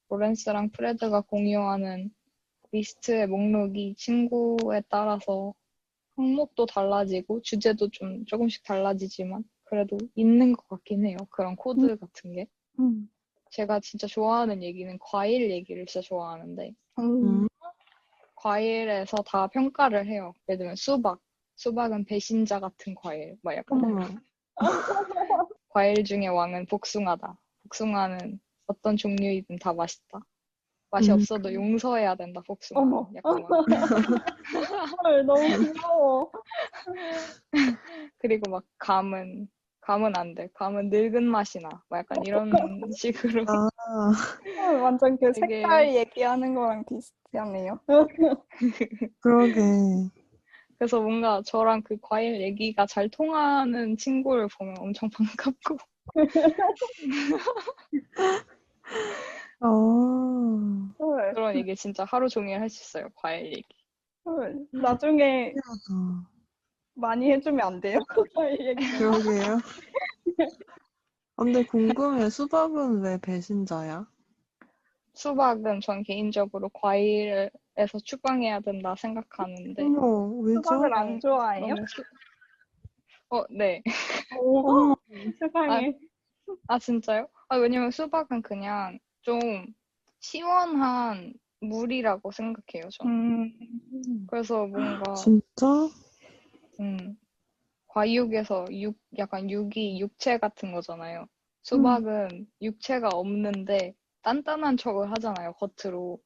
로렌스랑 프레드가 공유하는 리스트의 목록이 친구에 따라서 항목도 달라지고 주제도 좀 조금씩 달라지지만 그래도 있는 것 같긴 해요. 그런 코드 같은 게. 음. 제가 진짜 좋아하는 얘기는 과일 얘기를 진짜 좋아하는데 음. 과일에서 다 평가를 해요. 예를 들면 수박. 수박은 배신자 같은 과일. 막 약간 어머, 과일 중에 왕은 복숭아다. 복숭아는 어떤 종류이든 다 맛있다. 맛이 없어도 용서해야 된다, 복숭아. 어머. 약간 막. 헐, 너무 귀여워. 그리고 막 감은 안 돼. 감은 늙은 맛이 나. 막 약간 이런 식으로 아, 헐, 완전 그 되게 색깔 얘기하는 거랑 비슷하네요. 그러게. 그래서 뭔가 저랑 그 과일 얘기가 잘 통하는 친구를 보면 엄청 반갑고 아, 헐, 그런 얘기 진짜 하루 종일 할 수 있어요. 과일 얘기. 헐. 나중에 신기하다. 많이 해주면 안 돼요? 과일 얘기. 그러게요. 근데 궁금해. 수박은 왜 배신자야? 수박은 전 개인적으로 과일에서 추방해야 된다 생각하는데 어머, 왜죠? 수박을 안 좋아해요? 너무 네. 오, 어머, 아, 세상에. 진짜요? 왜냐면 수박은 그냥 좀 시원한 물이라고 생각해요, 저는. 그래서 뭔가, 진짜? 과육에서 약간 육체 같은 거잖아요. 수박은 육체가 없는데 단단한 척을 하잖아요, 겉으로.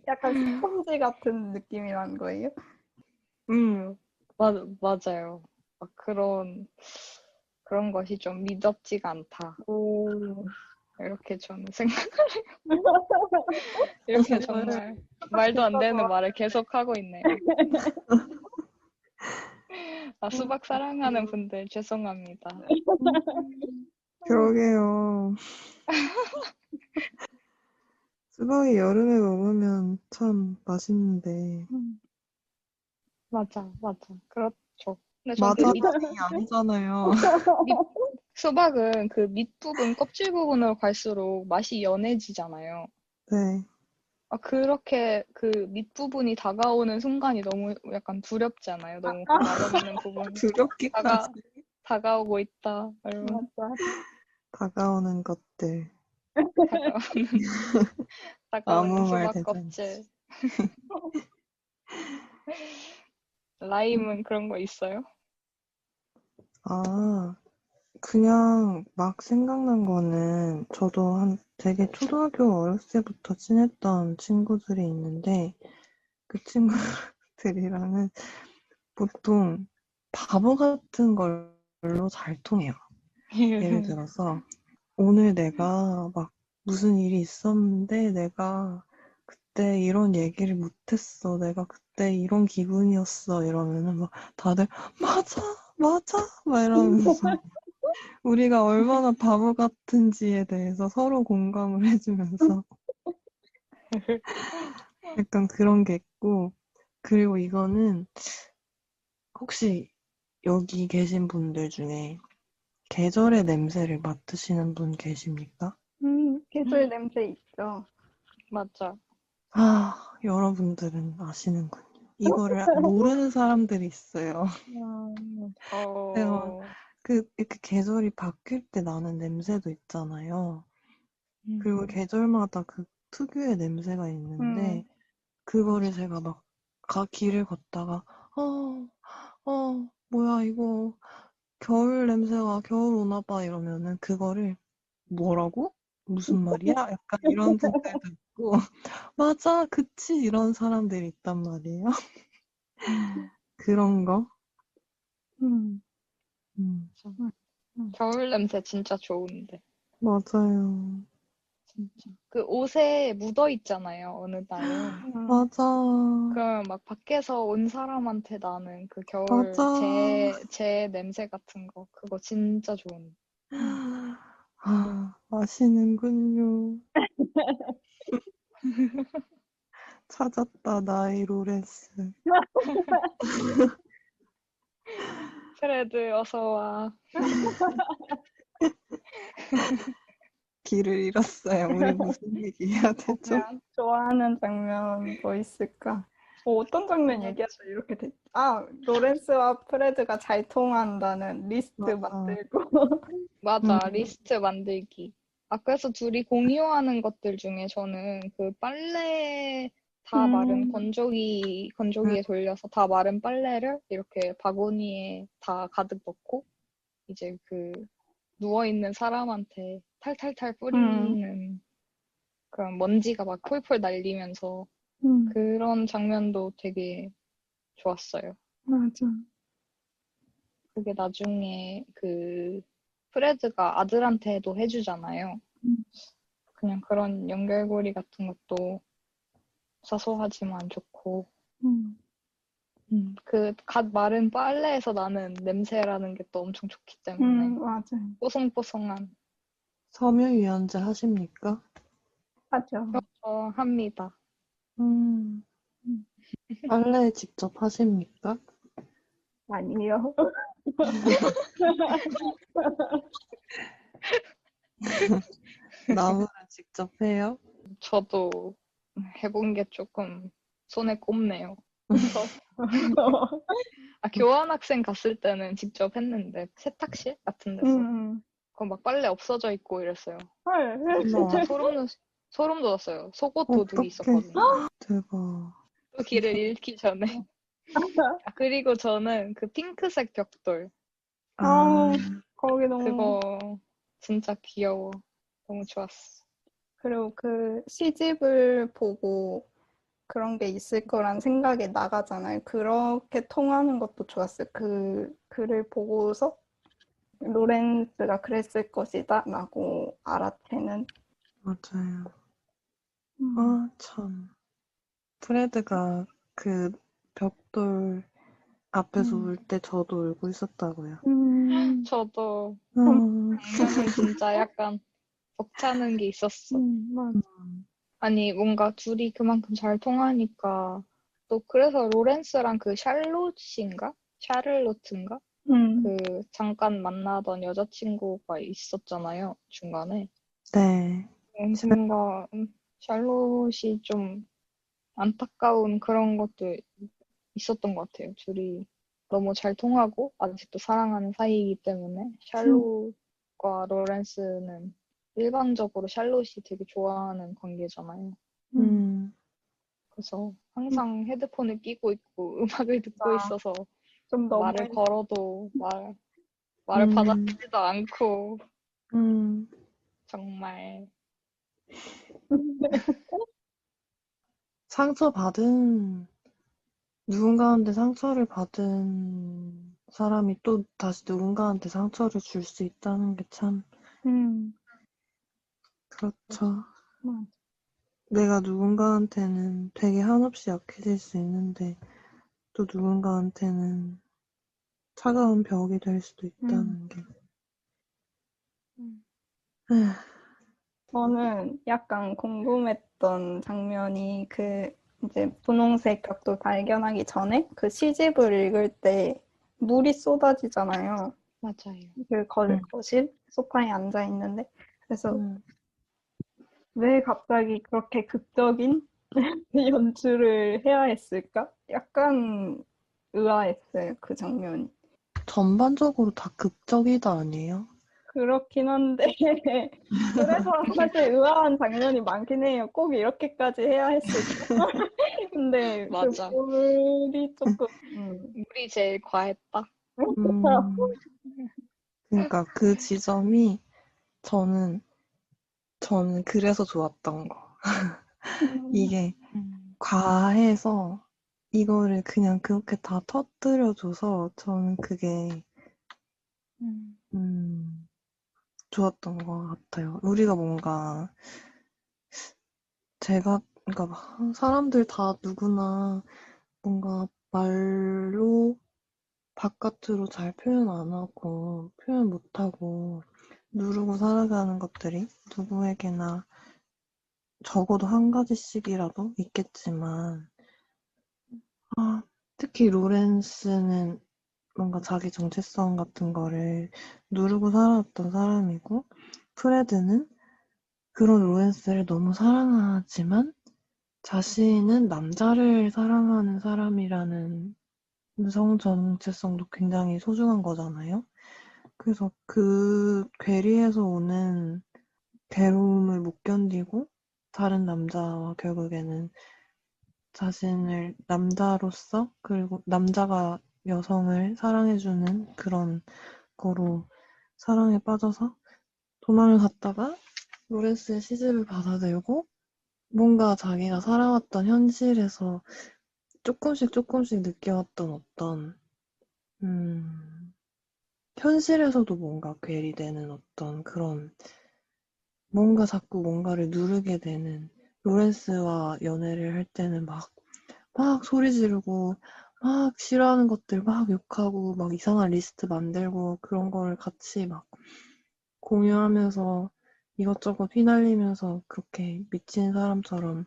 약간 스펀지 같은 느낌이란 거예요? 맞아요. 막 그런 것이 좀 미덥지가 않다. 오. 이렇게 저는 이렇게 정말 말도 안 진짜 되는 좋아. 말을 계속 하고 있네요. 수박 사랑하는 분들 죄송합니다. 그러게요. 수박이 여름에 먹으면 참 맛있는데. 맞아. 그렇죠. 근데 전 그 맛하다니 아니잖아요. 수박은 그 밑부분, 껍질 부분으로 갈수록 맛이 연해지잖아요. 네. 그렇게 그 밑부분이 다가오는 순간이 너무 약간 두렵지 않아요? 너무 그 맛없는 부분. 두렵기까지. 다가오고 있다. 이러면 맞아. 다가오는 것들. 다가오는 아무 말 수박 대잔치. 껍질. 라임은 그런 거 있어요? 아, 그냥 막 생각난 거는 저도 되게 초등학교 어렸을 때부터 친했던 친구들이 있는데 그 친구 사람들이랑은 보통 바보 같은 걸로 잘 통해요. 예를 들어서 오늘 내가 막 무슨 일이 있었는데 내가 그때 이런 얘기를 못했어. 내가 그때 이런 기분이었어. 이러면은 막 다들 맞아, 맞아, 막 이러면서 우리가 얼마나 바보 같은지에 대해서 서로 공감을 해주면서 약간 그런 게 있고, 그리고 이거는 혹시 여기 계신 분들 중에 계절의 냄새를 맡으시는 분 계십니까? 계절 냄새 있죠. 맞아. 아, 여러분들은 아시는군요. 이거를 모르는 사람들이 있어요. 제가 어, 이렇게 계절이 바뀔 때 나는 냄새도 있잖아요. 그리고 음, 계절마다 그 특유의 냄새가 있는데, 그거를 제가 막 길을 걷다가, 뭐야, 이거 겨울 냄새가 겨울 오나 봐 이러면은 그거를 뭐라고? 무슨 말이야? 약간 이런 분들도 있고, 맞아, 그치, 이런 사람들이 있단 말이에요. 그런 거. 음, 음, 음. 겨울 냄새 진짜 좋은데. 맞아요. 진짜. 그 옷에 묻어 있잖아요, 어느 날은. 맞아. 그럼 막 밖에서 온 사람한테 나는 그 겨울 맞아. 재 냄새 같은 거, 그거 진짜 좋은데. 아, 아시는군요. 찾았다, 나의 로렌스. 프레드, 어서 와. 길을 잃었어요. 우리 무슨 얘기 해야 되죠? 좋아하는 장면 뭐 있을까? 어떤 장면 맞, 얘기하다 이렇게 됐지? 아, 로렌스와 프레드가 잘 통한다는 리스트 맞아. 만들고. 맞아, 음, 리스트 만들기. 아, 그래서 둘이 공유하는 것들 중에 저는 그 빨래 다 마른 음, 건조기에 돌려서 다 마른 빨래를 이렇게 바구니에 다 가득 넣고 이제 그 누워있는 사람한테 탈탈탈 음, 뿌리는 그런 먼지가 막 폴폴 날리면서 음, 그런 장면도 되게 좋았어요. 맞아. 그게 나중에 그 프레드가 아들한테도 해주잖아요. 음, 그냥 그런 연결고리 같은 것도 사소하지만 좋고, 음, 그 갓 마른 빨래에서 나는 냄새라는 게 또 엄청 좋기 때문에 맞아. 뽀송뽀송한 섬유유연제 하십니까? 하죠. 합니다. 음, 음, 빨래 직접 하십니까? 아니요. 나무를 직접 해요? 저도 해본 게 조금 손에 꼽네요. 저, 교환학생 갔을 때는 직접 했는데 세탁실 같은 데서 음, 그거 막 빨래 없어져 있고 이랬어요. 헐. 진짜 어머, 소름 돋았어요. 속옷 도둑이 어떡해. 있었거든요. 대박. 또 길을 잃기 전에. 아, 그리고 저는 그 핑크색 벽돌 아, 아우, 거기 너무, 그거 진짜 귀여워. 너무 좋았어. 그리고 그 시집을 보고 그런 게 있을 거란 생각에 나가잖아요. 그렇게 통하는 것도 좋았어요. 그 글을 보고서 로렌스가 그랬을 것이다 라고 알아채는. 맞아요. 음, 아, 참. 프레드가 그 벽돌 앞에서 음, 울 때 저도 울고 있었다고요. 음, 저도 음, 장면이 진짜 약간 벅차는 게 있었어. 맞아. 아니, 뭔가 둘이 그만큼 잘 통하니까 또 그래서 로렌스랑 그 샬롯인가? 샤를로트인가? 음, 그 잠깐 만나던 여자친구가 있었잖아요, 중간에. 네. 뭔가 샬롯이 좀 안타까운 그런 것도 있었던 것 같아요. 둘이 너무 잘 통하고 아직도 사랑하는 사이이기 때문에 샬롯과 로렌스는 일방적으로 샬롯이 되게 좋아하는 관계잖아요. 음, 음, 그래서 항상 헤드폰을 끼고 있고 음악을 듣고 진짜 있어서 좀 너무 말을 걸어도 말을 음, 받아주지도 않고 음. 정말 상처받은 누군가한테 상처를 받은 사람이 또 다시 누군가한테 상처를 줄 수 있다는 게 참 음, 그렇죠. 맞아. 내가 누군가한테는 되게 한없이 약해질 수 있는데 또 누군가한테는 차가운 벽이 될 수도 있다는 게. 음. 에휴, 저는 약간 궁금했던 장면이 그 이제 분홍색 벽돌 발견하기 전에 그 시집을 읽을 때 물이 쏟아지잖아요. 맞아요. 그 거실 소파에 앉아 있는데 그래서 음. 왜 갑자기 그렇게 극적인 연출을 해야 했을까? 약간 의아했어요, 그 장면이. 전반적으로 다 극적이다 아니에요? 그렇긴 한데 그래서 사실 의아한 장면이 많긴 해요. 꼭 이렇게까지 해야 했을까? 근데 그 맞아. 물이 조금 물이 제일 과했다. 음, 그러니까 그 지점이 저는 그래서 좋았던 거. 이게 과해서 이거를 그냥 그렇게 다 터뜨려줘서 저는 그게 음, 좋았던 것 같아요. 우리가 뭔가 그러니까 막 사람들 다 누구나 뭔가 말로 바깥으로 잘 표현 안 하고 표현 못 하고 누르고 살아가는 것들이 누구에게나 적어도 한 가지씩이라도 있겠지만 특히 로렌스는 뭔가 자기 정체성 같은 거를 누르고 살아왔던 사람이고 프레드는 그런 로렌스를 너무 사랑하지만 자신은 남자를 사랑하는 사람이라는 성 정체성도 굉장히 소중한 거잖아요. 그래서 그 괴리에서 오는 괴로움을 못 견디고 다른 남자와 결국에는 자신을 남자로서 그리고 남자가 여성을 사랑해주는 그런 거로 사랑에 빠져서 도망을 갔다가 로렌스의 시집을 받아들고 뭔가 자기가 살아왔던 현실에서 조금씩 느껴왔던 어떤 현실에서도 뭔가 괴리되는 어떤 그런 뭔가 자꾸 뭔가를 누르게 되는 로렌스와 연애를 할 때는 막 소리 지르고 막 싫어하는 것들 막 욕하고 막 이상한 리스트 만들고 그런 거를 같이 막 공유하면서 이것저것 휘날리면서 그렇게 미친 사람처럼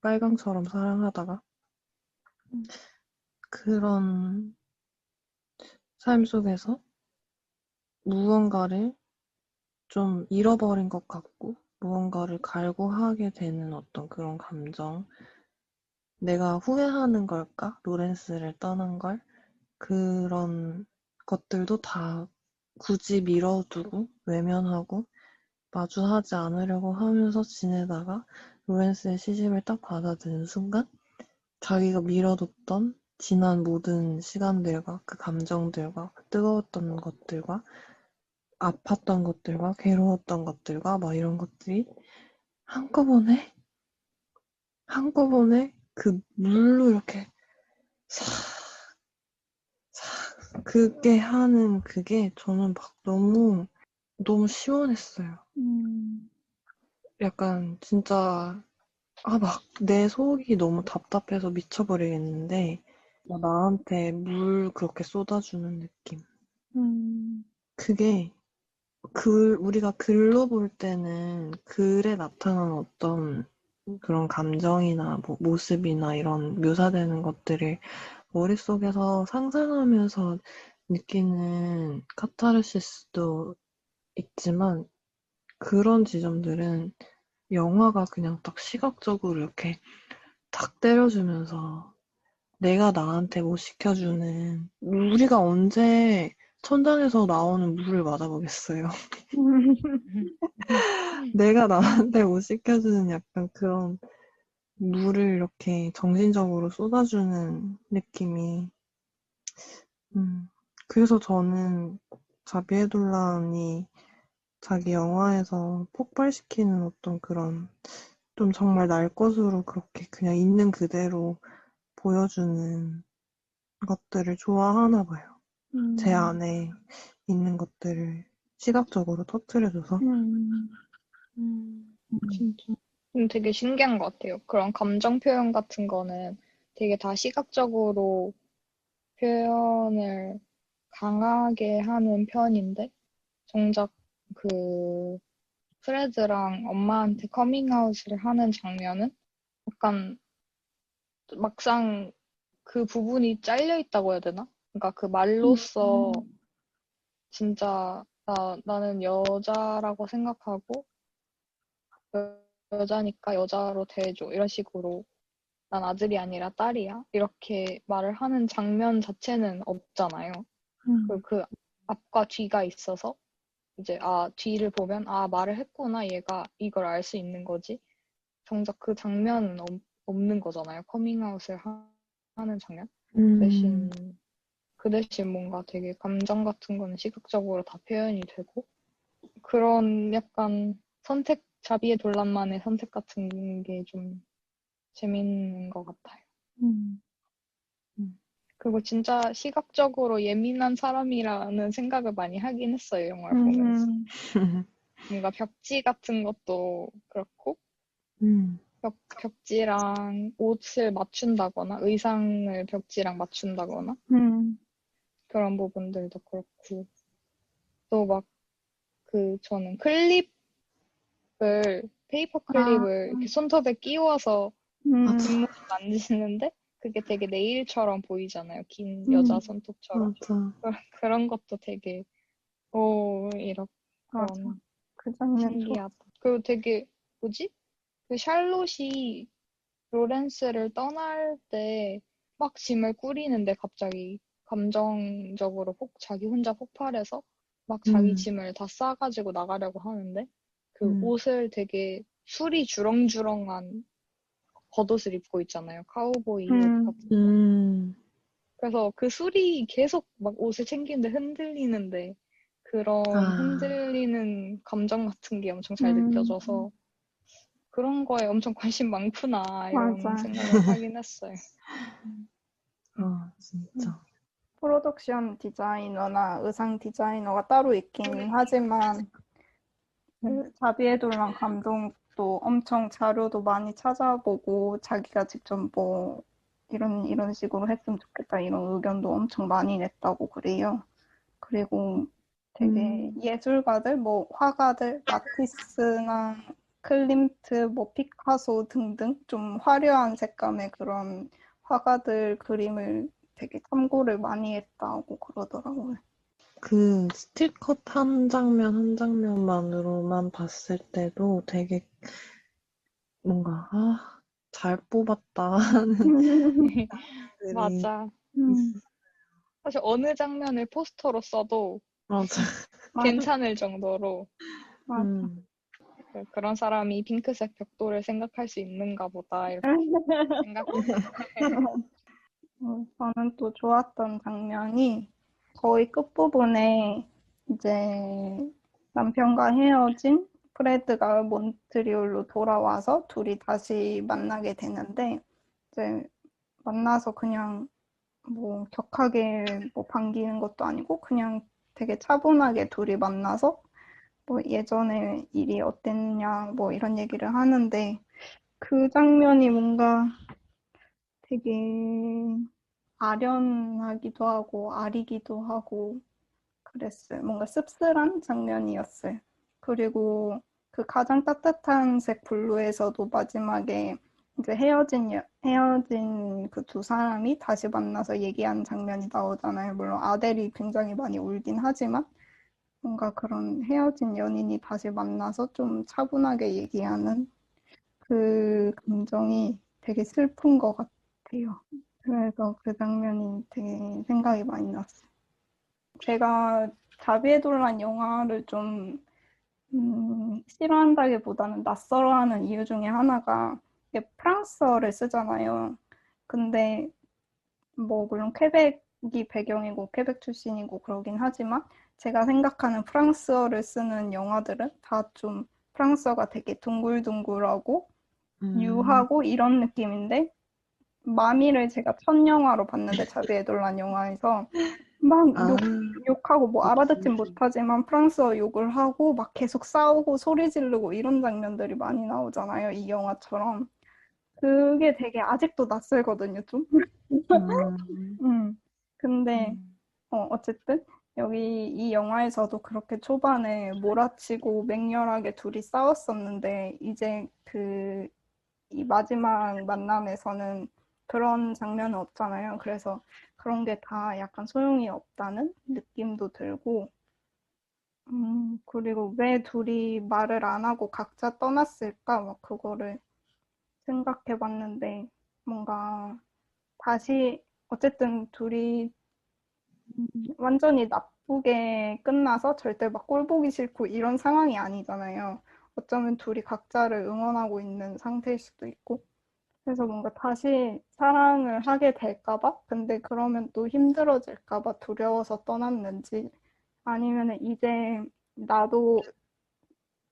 빨강처럼 사랑하다가 그런 삶 속에서 무언가를 좀 잃어버린 것 같고 무언가를 갈구하게 되는 어떤 그런 감정. 내가 후회하는 걸까? 로렌스를 떠난 걸? 그런 것들도 다 굳이 미뤄두고 외면하고 마주하지 않으려고 하면서 지내다가 로렌스의 시집을 딱 받아드는 순간 자기가 미뤄뒀던 지난 모든 시간들과 그 감정들과 그 뜨거웠던 것들과 아팠던 것들과 괴로웠던 것들과 막 이런 것들이 한꺼번에 그 물로 이렇게 싹 그게 하는 그게 저는 막 너무 시원했어요. 약간 진짜 막 내 속이 너무 답답해서 미쳐버리겠는데 나한테 물 그렇게 쏟아주는 느낌. 그게 우리가 글로 볼 때는 글에 나타나는 어떤 그런 감정이나 뭐 모습이나 이런 묘사되는 것들을 머릿속에서 상상하면서 느끼는 카타르시스도 있지만 그런 지점들은 영화가 그냥 딱 시각적으로 이렇게 탁 때려주면서 내가 나한테 못 시켜주는 우리가 언제 천장에서 나오는 물을 맞아보겠어요. 내가 나한테 못 시켜주는 약간 그런 물을 이렇게 정신적으로 쏟아주는 느낌이 그래서 저는 자비에 돌란이 자기 영화에서 폭발시키는 어떤 그런 좀 정말 날 것으로 그렇게 그냥 있는 그대로 보여주는 것들을 좋아하나 봐요. 제 음, 안에 있는 것들을 시각적으로 터뜨려줘서. 음, 진짜. 되게 신기한 것 같아요. 그런 감정 표현 같은 거는 되게 다 시각적으로 표현을 강하게 하는 편인데, 정작 그 프레드랑 엄마한테 커밍아웃을 하는 장면은 약간 막상 그 부분이 잘려 있다고 해야 되나? 그러니까 그 말로써 진짜 나는 여자라고 생각하고 여자니까 여자로 대해줘 이런 식으로 난 아들이 아니라 딸이야 이렇게 말을 하는 장면 자체는 없잖아요. 그리고 그 앞과 뒤가 있어서 이제 뒤를 보면 말을 했구나 얘가 이걸 알 수 있는 거지. 정작 그 장면은 없는 거잖아요. 커밍아웃을 하는 장면. 음, 대신 그 대신 뭔가 되게 감정 같은 거는 시각적으로 다 표현이 되고 그런 약간 자비의 논란만의 선택 같은 게 좀 재밌는 것 같아요. 음, 그리고 진짜 시각적으로 예민한 사람이라는 생각을 많이 하긴 했어요, 영화를 보면서. 뭔가 벽지 같은 것도 그렇고 벽지랑 옷을 맞춘다거나 의상을 벽지랑 맞춘다거나 음, 그런 부분들도 그렇고 또 막 저는 클립을 페이퍼 아, 클립을 이렇게 손톱에 끼워서 맞아, 음, 뒷목을 만지시는데 그게 되게 네일처럼 보이잖아요. 긴 여자 음, 손톱처럼. 맞아. 그런 것도 되게 이런 맞아. 그런 그 장면 좋아. 신기하다. 그리고 되게 뭐지? 그 샬롯이 로렌스를 떠날 때 막 짐을 꾸리는데 갑자기 감정적으로 자기 혼자 폭발해서 막 자기 음, 짐을 다 싸가지고 나가려고 하는데 그 음, 옷을 되게 술이 주렁주렁한 겉옷을 입고 있잖아요. 카우보이 옷 음, 같은 거. 음, 그래서 그 술이 계속 막 옷을 챙기는데 흔들리는데 그런 아, 흔들리는 감정 같은 게 엄청 잘 음, 느껴져서 그런 거에 엄청 관심 많구나 이런 맞아. 생각을 하긴 했어요. 음. 진짜. 프로덕션 디자이너나 의상 디자이너가 따로 있긴 하지만 그 자비의 돌랑 감독도 엄청 자료도 많이 찾아보고 자기가 직접 뭐 이런 식으로 했으면 좋겠다 이런 의견도 엄청 많이 냈다고 그래요. 그리고 되게 예술가들, 뭐 화가들, 마티스나 클림트, 뭐 피카소 등등 좀 화려한 색감의 그런 화가들 그림을 되게 참고를 많이 했다고 그러더라고요. 그 스틸컷 한 장면 한 장면만으로만 봤을 때도 되게 뭔가, 잘 뽑았다 하는 들이 맞아. 음, 사실 어느 장면을 포스터로 써도 맞아. 맞아, 괜찮을 정도로 맞아. 음, 그런 사람이 핑크색 벽돌을 생각할 수 있는가 보다 이렇게 생각했는데 저는 또 좋았던 장면이 거의 끝부분에 이제 남편과 헤어진 프레드가 몬트리올로 돌아와서 둘이 다시 만나게 되는데 이제 만나서 그냥 뭐 격하게 뭐 반기는 것도 아니고 그냥 되게 차분하게 둘이 만나서 뭐 예전에 일이 어땠냐 뭐 이런 얘기를 하는데 그 장면이 뭔가 되게 아련하기도 하고 아리기도 하고 그랬어요. 뭔가 씁쓸한 장면이었어요. 그리고 그 가장 따뜻한 색 블루에서도 마지막에 이제 헤어진 그 두 사람이 다시 만나서 얘기하는 장면이 나오잖아요. 물론 아델이 굉장히 많이 울긴 하지만 뭔가 그런 헤어진 연인이 다시 만나서 좀 차분하게 얘기하는 그 감정이 되게 슬픈 것 같아요. 그래서 그 장면이 되게 생각이 많이 났어요. 제가 자비의 돌란 영화를 좀 싫어한다기보다는 낯설어하는 이유 중에 하나가 이게 프랑스어를 쓰잖아요. 근데 뭐 물론 퀘벡이 배경이고 퀘벡 출신이고 그러긴 하지만 제가 생각하는 프랑스어를 쓰는 영화들은 다 좀 프랑스어가 되게 둥글둥글하고 음, 유하고 이런 느낌인데 마미를 제가 첫 영화로 봤는데 자비 에돌란 영화에서 막 아, 욕하고 뭐 알아듣진 그치. 못하지만 프랑스어 욕을 하고 막 계속 싸우고 소리 지르고 이런 장면들이 많이 나오잖아요. 이 영화처럼. 그게 되게 아직도 낯설거든요, 좀. 음, 근데 음, 어쨌든 여기 이 영화에서도 그렇게 초반에 몰아치고 맹렬하게 둘이 싸웠었는데 이제 이 마지막 만남에서는 그런 장면은 없잖아요. 그래서 그런 게 다 약간 소용이 없다는 느낌도 들고, 그리고 왜 둘이 말을 안 하고 각자 떠났을까? 막 그거를 생각해 봤는데, 뭔가 다시, 어쨌든 둘이 완전히 나쁘게 끝나서 절대 막 꼴 보기 싫고 이런 상황이 아니잖아요. 어쩌면 둘이 각자를 응원하고 있는 상태일 수도 있고. 그래서 뭔가 다시 사랑을 하게 될까 봐? 근데 그러면 또 힘들어질까 봐 두려워서 떠났는지, 아니면 이제 나도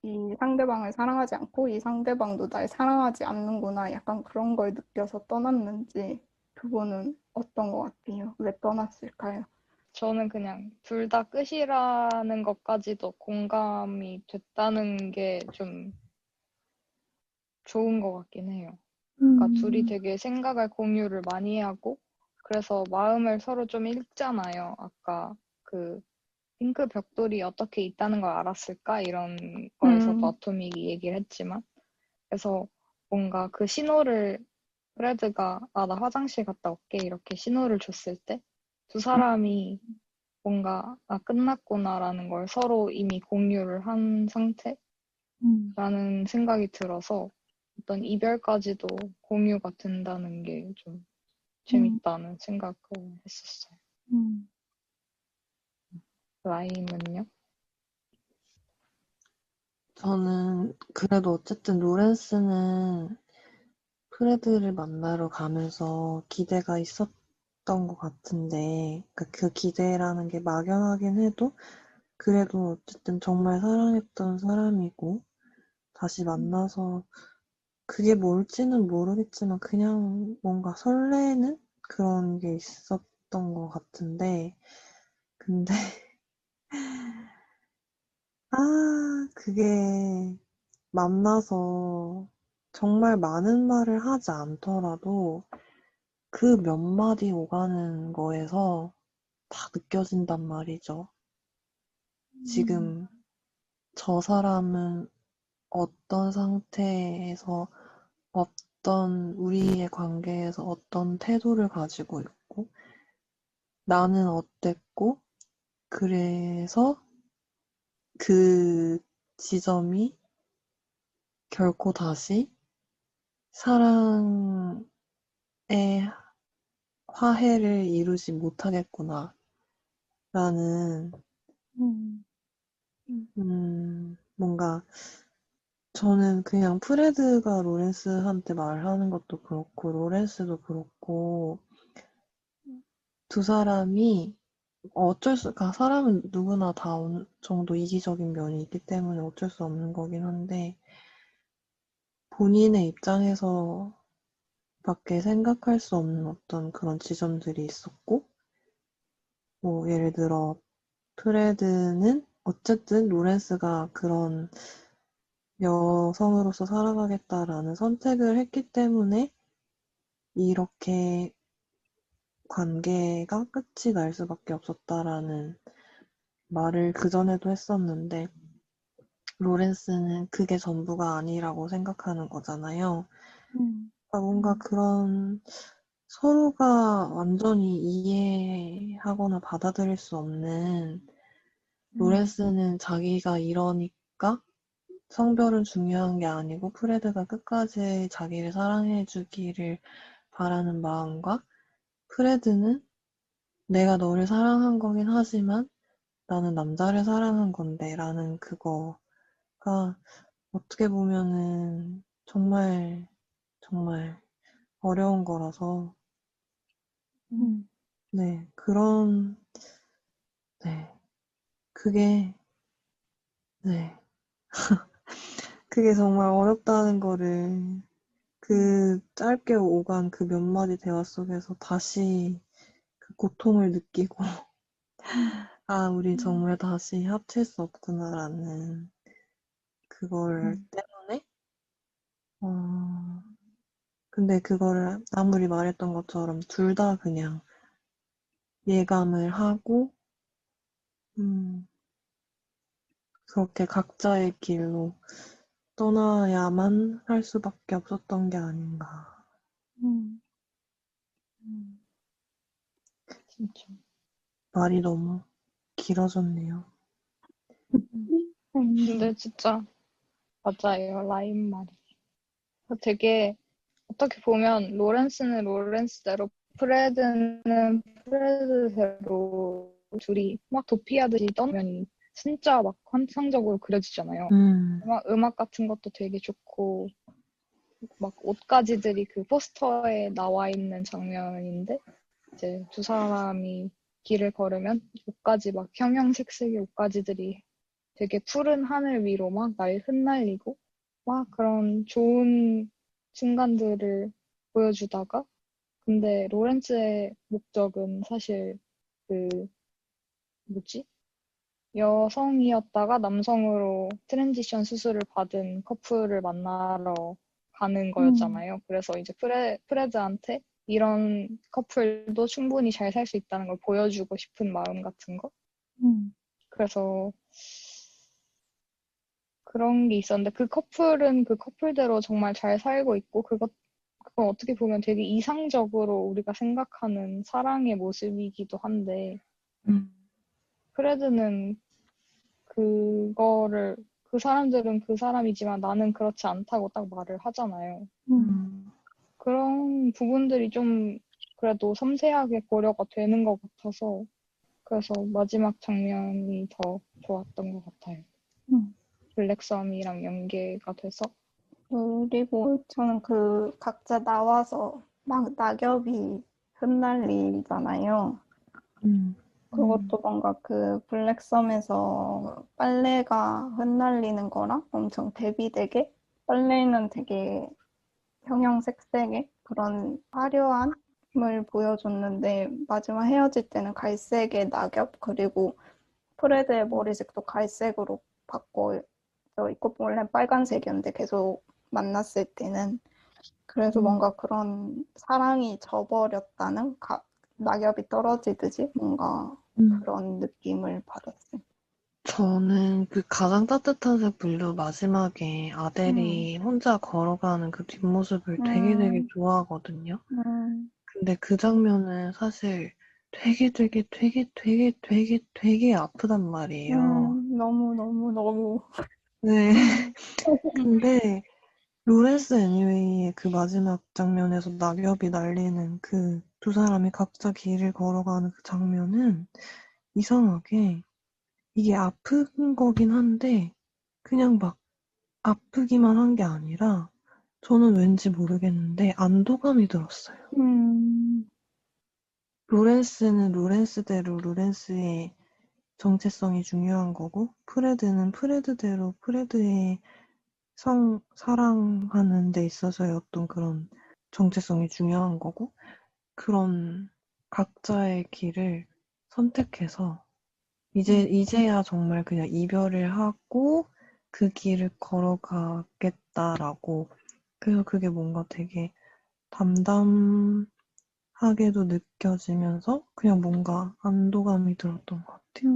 이 상대방을 사랑하지 않고 이 상대방도 날 사랑하지 않는구나. 약간 그런 걸 느껴서 떠났는지, 두 분은 어떤 것 같아요? 왜 떠났을까요? 저는 그냥 둘 다 끝이라는 것까지도 공감이 됐다는 게 좀 좋은 것 같긴 해요. 그러니까 둘이 되게 생각을 공유를 많이 하고 그래서 마음을 서로 좀 읽잖아요. 아까 그 핑크 벽돌이 어떻게 있다는 걸 알았을까? 이런 거에서도 음, 아토믹이 얘기를 했지만 그래서 뭔가 그 신호를 프레드가 나 화장실 갔다 올게 이렇게 신호를 줬을 때 두 사람이 뭔가 끝났구나라는 걸 서로 이미 공유를 한 상태라는 생각이 들어서 어떤 이별까지도 공유가 된다는 게 좀 재밌다는 생각을 했었어요. 라임은요? 저는 그래도 어쨌든 로렌스는 프레드를 만나러 가면서 기대가 있었던 것 같은데, 그러니까 그 기대라는 게 막연하긴 해도 그래도 어쨌든 정말 사랑했던 사람이고, 다시 만나서 그게 뭘지는 모르겠지만 그냥 뭔가 설레는 그런 게 있었던 것 같은데, 근데, 그게 만나서 정말 많은 말을 하지 않더라도 그 몇 마디 오가는 거에서 다 느껴진단 말이죠. 지금 저 사람은 어떤 상태에서 어떤 우리의 관계에서 어떤 태도를 가지고 있고 나는 어땠고 그래서 그 지점이 결코 다시 사랑의 화해를 이루지 못하겠구나 라는 뭔가 저는 그냥 프레드가 로렌스한테 말하는 것도 그렇고 로렌스도 그렇고 두 사람이 그러니까 사람은 누구나 다 어느 정도 이기적인 면이 있기 때문에 어쩔 수 없는 거긴 한데 본인의 입장에서 밖에 생각할 수 없는 어떤 그런 지점들이 있었고 뭐 예를 들어 프레드는 어쨌든 로렌스가 그런 여성으로서 살아가겠다라는 선택을 했기 때문에 이렇게 관계가 끝이 날 수밖에 없었다라는 말을 그전에도 했었는데 로렌스는 그게 전부가 아니라고 생각하는 거잖아요. 그러니까 뭔가 그런 서로가 완전히 이해하거나 받아들일 수 없는 로렌스는 자기가 이러니까 성별은 중요한 게 아니고 프레드가 끝까지 자기를 사랑해 주기를 바라는 마음과 프레드는 내가 너를 사랑한 거긴 하지만 나는 남자를 사랑한 건데 라는 그거가 어떻게 보면은 정말 정말 어려운 거라서 네 네 그게 네 그게 정말 어렵다는 거를 그 짧게 오간 그 몇 마디 대화 속에서 다시 그 고통을 느끼고, 아, 우리 정말 다시 합칠 수 없구나라는 그걸 때문에, 어, 근데 그거를 아무리 말했던 것처럼 둘 다 그냥 예감을 하고, 음, 그렇게 각자의 길로 떠나야만 할 수밖에 없었던 게 아닌가. 음. 진짜. 말이 너무 길어졌네요. 근데 진짜 맞아요. 라인 말이. 되게 어떻게 보면 로렌스는 로렌스대로 프레드는 프레드대로 둘이 막 도피하듯이 떠나면 진짜 막 환상적으로 그려지잖아요. 음악 같은 것도 되게 좋고 막 옷가지들이 그 포스터에 나와 있는 장면인데 이제 두 사람이 길을 걸으면 옷가지 막 형형색색의 옷가지들이 되게 푸른 하늘 위로 막 흩날리고 막 그런 좋은 순간들을 보여주다가 근데 로렌츠의 목적은 사실 그 뭐지? 여성이었다가 남성으로 트랜지션 수술을 받은 커플을 만나러 가는 거였잖아요. 그래서 이제 프레드한테 이런 커플도 충분히 잘 살 수 있다는 걸 보여주고 싶은 마음 같은 거? 그래서 그런 게 있었는데 그 커플은 그 커플대로 정말 잘 살고 있고 그건 어떻게 보면 되게 이상적으로 우리가 생각하는 사랑의 모습이기도 한데 프레드는 그거를 그 사람들은 그 사람이지만 나는 그렇지 않다고 딱 말을 하잖아요. 그런 부분들이 좀 그래도 섬세하게 고려가 되는 것 같아서 그래서 마지막 장면이 더 좋았던 것 같아요. 블랙썸이랑 연계가 돼서 그리고 저는 그 각자 나와서 막 낙엽이 흩날리잖아요. 그것도 뭔가 그 블랙섬에서 빨래가 흩날리는 거랑 엄청 대비되게 빨래는 되게 형형색색의 그런 화려함을 보여줬는데 마지막 헤어질 때는 갈색의 낙엽 그리고 프레드의 머리색도 갈색으로 바꿔져 있고 원래 빨간색이었는데 계속 만났을 때는 그래서 뭔가 그런 사랑이 져버렸다는 낙엽이 떨어지듯이 뭔가 그런 느낌을 받았어요. 저는 그 가장 따뜻한 색 블루 마지막에 아델이 혼자 걸어가는 그 뒷모습을 되게 좋아하거든요. 근데 그 장면은 사실 되게 아프단 말이에요. 너무. 네. 근데 로렌스 애니웨이의 그 마지막 장면에서 낙엽이 날리는 그 두 사람이 각자 길을 걸어가는 그 장면은 이상하게 이게 아픈 거긴 한데 그냥 막 아프기만 한 게 아니라 저는 왠지 모르겠는데 안도감이 들었어요. 로렌스는 로렌스대로 로렌스의 정체성이 중요한 거고 프레드는 프레드대로 프레드의 사랑하는 데 있어서의 어떤 그런 정체성이 중요한 거고 그런 각자의 길을 선택해서 이제야 정말 그냥 이별을 하고 그 길을 걸어가겠다라고 그래서 그게 뭔가 되게 담담하게도 느껴지면서 그냥 뭔가 안도감이 들었던 것 같아요.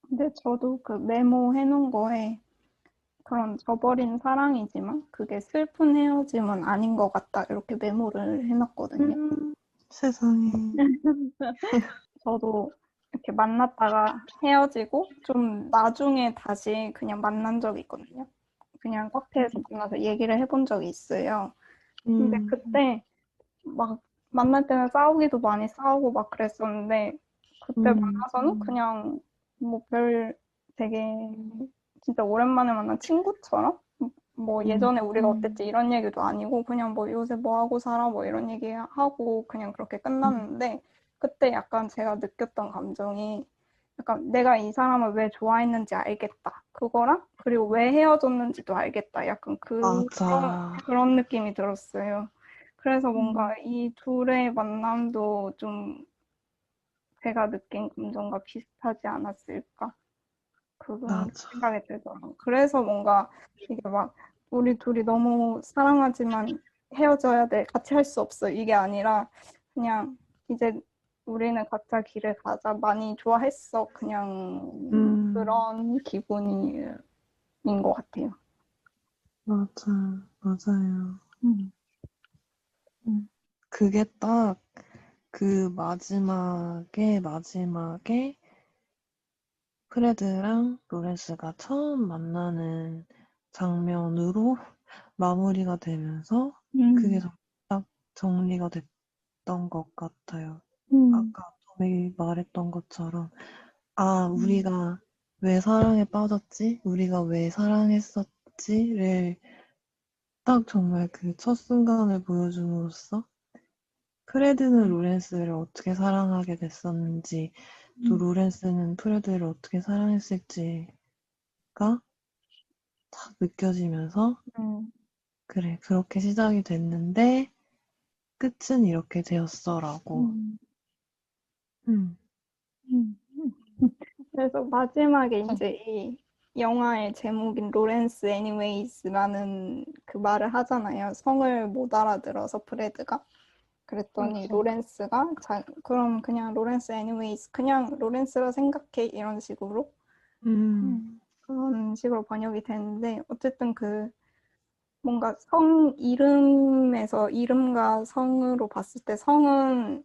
근데 저도 그 메모해놓은 거에 그런 저버린 사랑이지만 그게 슬픈 헤어짐은 아닌 것 같다 이렇게 메모를 해놨거든요. 세상에. 저도 이렇게 만났다가 헤어지고 좀 나중에 다시 그냥 만난 적이 있거든요. 그냥 카페에서 만나서 얘기를 해본 적이 있어요. 근데 그때 막 만날 때는 싸우기도 많이 싸우고 막 그랬었는데 그때 만나서는 그냥 뭐 별 되게 진짜 오랜만에 만난 친구처럼 뭐 예전에 우리가 어땠지 이런 얘기도 아니고 그냥 뭐 요새 뭐 하고 살아 뭐 이런 얘기하고 그냥 그렇게 끝났는데 그때 약간 제가 느꼈던 감정이 약간 내가 이 사람을 왜 좋아했는지 알겠다. 그거랑 그리고 왜 헤어졌는지도 알겠다. 약간 맞아. 그런 느낌이 들었어요. 그래서 뭔가 음, 이 둘의 만남도 좀 제가 느낀 감정과 비슷하지 않았을까? 그런 맞아. 생각이 들더라고요. 그래서 뭔가 이게 막 우리 둘이 너무 사랑하지만 헤어져야 돼. 같이 할 수 없어. 이게 아니라 그냥 이제 우리는 각자 길을 가자. 많이 좋아했어. 그냥 음, 그런 기분인 것 같아요. 맞아. 맞아요. 음, 음, 그게 딱 그 마지막에 프레드랑 로렌스가 처음 만나는 장면으로 마무리가 되면서 그게 음, 딱 정리가 됐던 것 같아요. 음, 아까 tom이 말했던 것처럼, 아, 음, 우리가 왜 사랑에 빠졌지? 우리가 왜 사랑했었지?를 딱 정말 그 첫 순간을 보여줌으로써 프레드는 로렌스를 어떻게 사랑하게 됐었는지, 또 음, 로렌스는 프레드를 어떻게 사랑했을지가 딱 느껴지면서, 음, 그래, 그렇게 시작이 됐는데, 끝은 이렇게 되었어라고. 음, 음, 음. 그래서 마지막에 참, 이제 이 영화의 제목인 로렌스 애니웨이즈라는 그 말을 하잖아요. 성을 못 알아들어서 프레드가. 그랬더니 그렇죠. 로렌스가 그럼 그냥 로렌스 애니웨이즈 그냥 로렌스라 생각해 이런 식으로 음, 그런 식으로 번역이 되는데 어쨌든 그 뭔가 성 이름에서 이름과 성으로 봤을 때 성은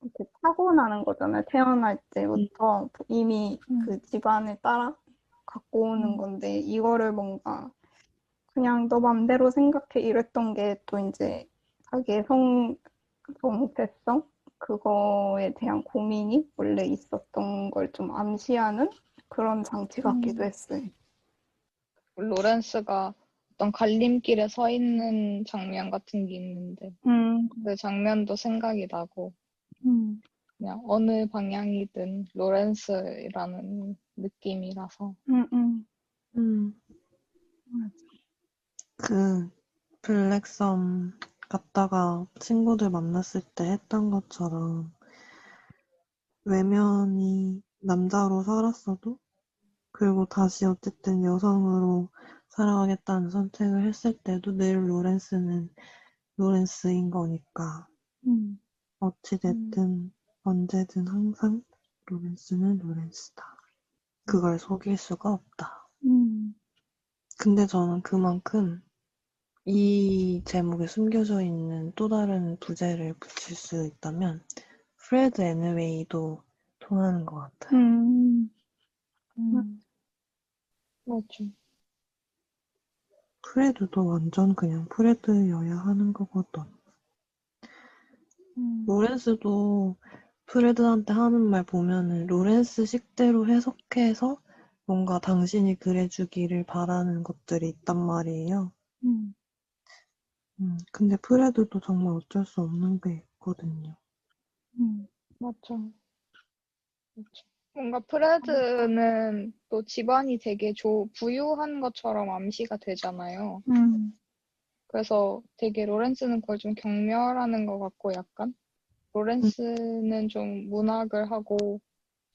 이렇게 타고나는 거잖아요. 태어날 때부터 이미 그 집안을 따라 갖고 오는 건데 이거를 뭔가 그냥 너 맘대로 생각해 이랬던 게 또 이제 자기의 정체성 그거에 대한 고민이 원래 있었던 걸 좀 암시하는 그런 장치 같기도 했어요. 로렌스가 어떤 갈림길에 서 있는 장면 같은 게 있는데 음, 그 장면도 생각이 나고 음, 그냥 어느 방향이든 로렌스라는 느낌이라서 음. 음. 그, 블랙섬 갔다가 친구들 만났을 때 했던 것처럼, 외면이 남자로 살았어도, 그리고 다시 어쨌든 여성으로 살아가겠다는 선택을 했을 때도 늘 로렌스는 로렌스인 거니까. 음, 어찌됐든, 언제든 항상 로렌스는 로렌스다. 그걸 속일 수가 없다. 음, 근데 저는 그만큼 이 제목에 숨겨져 있는 또 다른 부제를 붙일 수 있다면, 프레드 애니웨이도 통하는 것 같아요. 음, 맞죠. 프레드도 완전 그냥 프레드여야 하는 거거든. 로렌스도 프레드한테 하는 말 보면은 로렌스 식대로 해석해서 뭔가 당신이 그래주기를 바라는 것들이 있단 말이에요. 음, 근데 프레드도 정말 어쩔 수 없는 게 있거든요. 맞죠. 그렇죠. 뭔가 프레드는 또 집안이 되게 부유한 것처럼 암시가 되잖아요. 음, 그래서 되게 로렌스는 그걸 좀 경멸하는 것 같고 약간 음, 로렌스는 좀 문학을 하고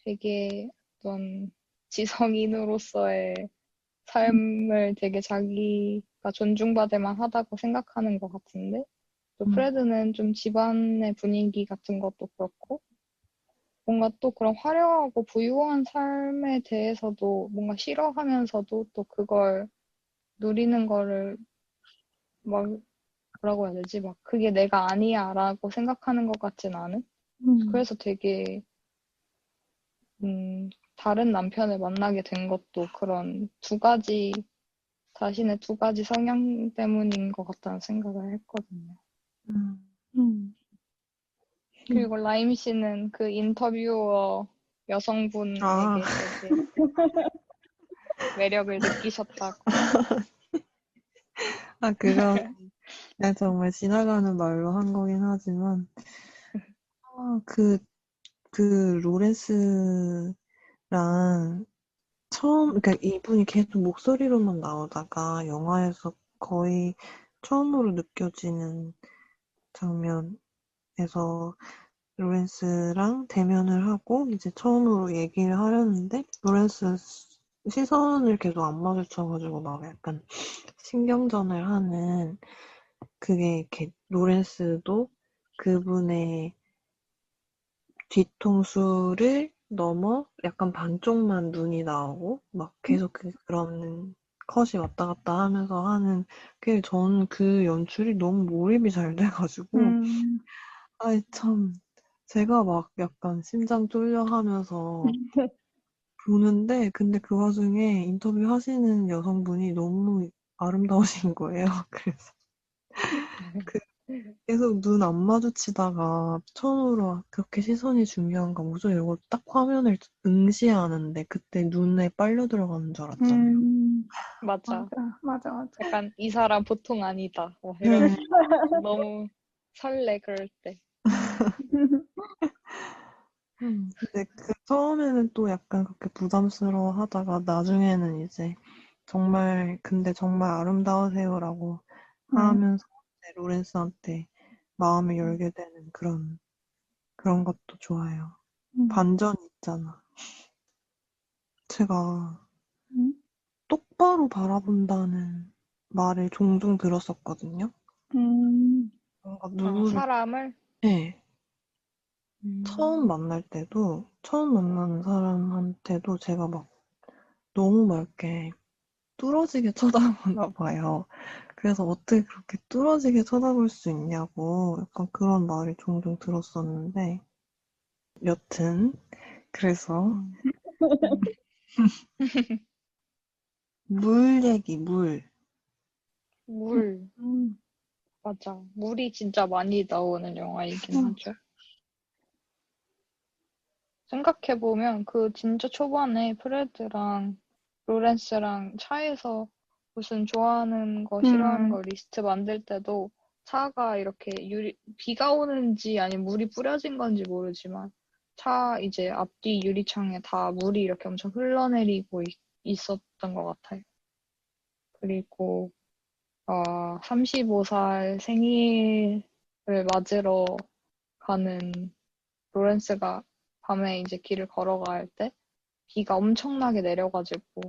되게 어떤 지성인으로서의 삶을 되게 자기가 존중받을 만하다고 생각하는 것 같은데 또 음, 프레드는 좀 집안의 분위기 같은 것도 그렇고 뭔가 또 그런 화려하고 부유한 삶에 대해서도 뭔가 싫어하면서도 또 그걸 누리는 거를 막 뭐라고 해야 되지? 막 그게 내가 아니야 라고 생각하는 것 같진 않은? 음, 그래서 되게 다른 남편을 만나게 된 것도 그런 자신의 두 가지 성향 때문인 것 같다는 생각을 했거든요. 음. 음, 그리고 라임 씨는 그 인터뷰어 아, 여성분에게 되게 매력을 느끼셨다고. 그건 그냥 정말 지나가는 말로 한 거긴 하지만, 그 그 로렌스랑 그러니까 이분이 계속 목소리로만 나오다가 영화에서 거의 처음으로 느껴지는 장면에서 로렌스랑 대면을 하고 이제 처음으로 얘기를 하려는데 로렌스 시선을 계속 안 마주쳐가지고 막 약간 신경전을 하는 그게 이렇게 로렌스도 그분의 뒤통수를 넘어 약간 반쪽만 눈이 나오고 막 계속 그런 컷이 왔다 갔다 하면서 하는 게 저는 그 연출이 너무 몰입이 잘 돼가지고 아이 참 제가 막 약간 심장 쫄려 하면서 보는데 근데 그 와중에 인터뷰 하시는 여성분이 너무 아름다우신 거예요. 그래서 그 계속 눈 안 마주치다가 처음으로 그렇게 시선이 중요한가 뭐죠? 이러고 딱 화면을 응시하는데 그때 눈에 빨려 들어가는 줄 알았잖아요. 맞아. 맞아. 약간 이 사람 보통 아니다. 뭐 이런 네. 너무 설레 그럴 때. 근데 그 처음에는 또 약간 그렇게 부담스러워 하다가 나중에는 이제 근데 정말 아름다우세요라고 하면서 이제 로렌스한테 마음을 열게 되는 그런 것도 좋아요. 반전이 있잖아. 제가 똑바로 바라본다는 말을 종종 들었었거든요. 뭔가 누구를, 사람을 네, 처음 만나는 사람한테도 제가 막 너무 막 이렇게 뚫어지게 쳐다보나 봐요. 그래서 어떻게 그렇게 뚫어지게 쳐다볼 수 있냐고 약간 그런 말을 종종 들었었는데, 여튼, 그래서, 물. 물. 맞아. 물이 진짜 많이 나오는 영화이긴 하죠. 생각해보면 그 진짜 초반에 프레드랑 로렌스랑 차에서 무슨 좋아하는 거, 싫어하는 거 리스트 만들 때도 차가 이렇게 비가 오는지 아니면 물이 뿌려진 건지 모르지만 차 이제 앞뒤 유리창에 다 물이 이렇게 엄청 흘러내리고 있었던 것 같아요. 그리고 35살 생일을 맞으러 가는 로렌스가 밤에 이제 길을 걸어갈 때 비가 엄청나게 내려가지고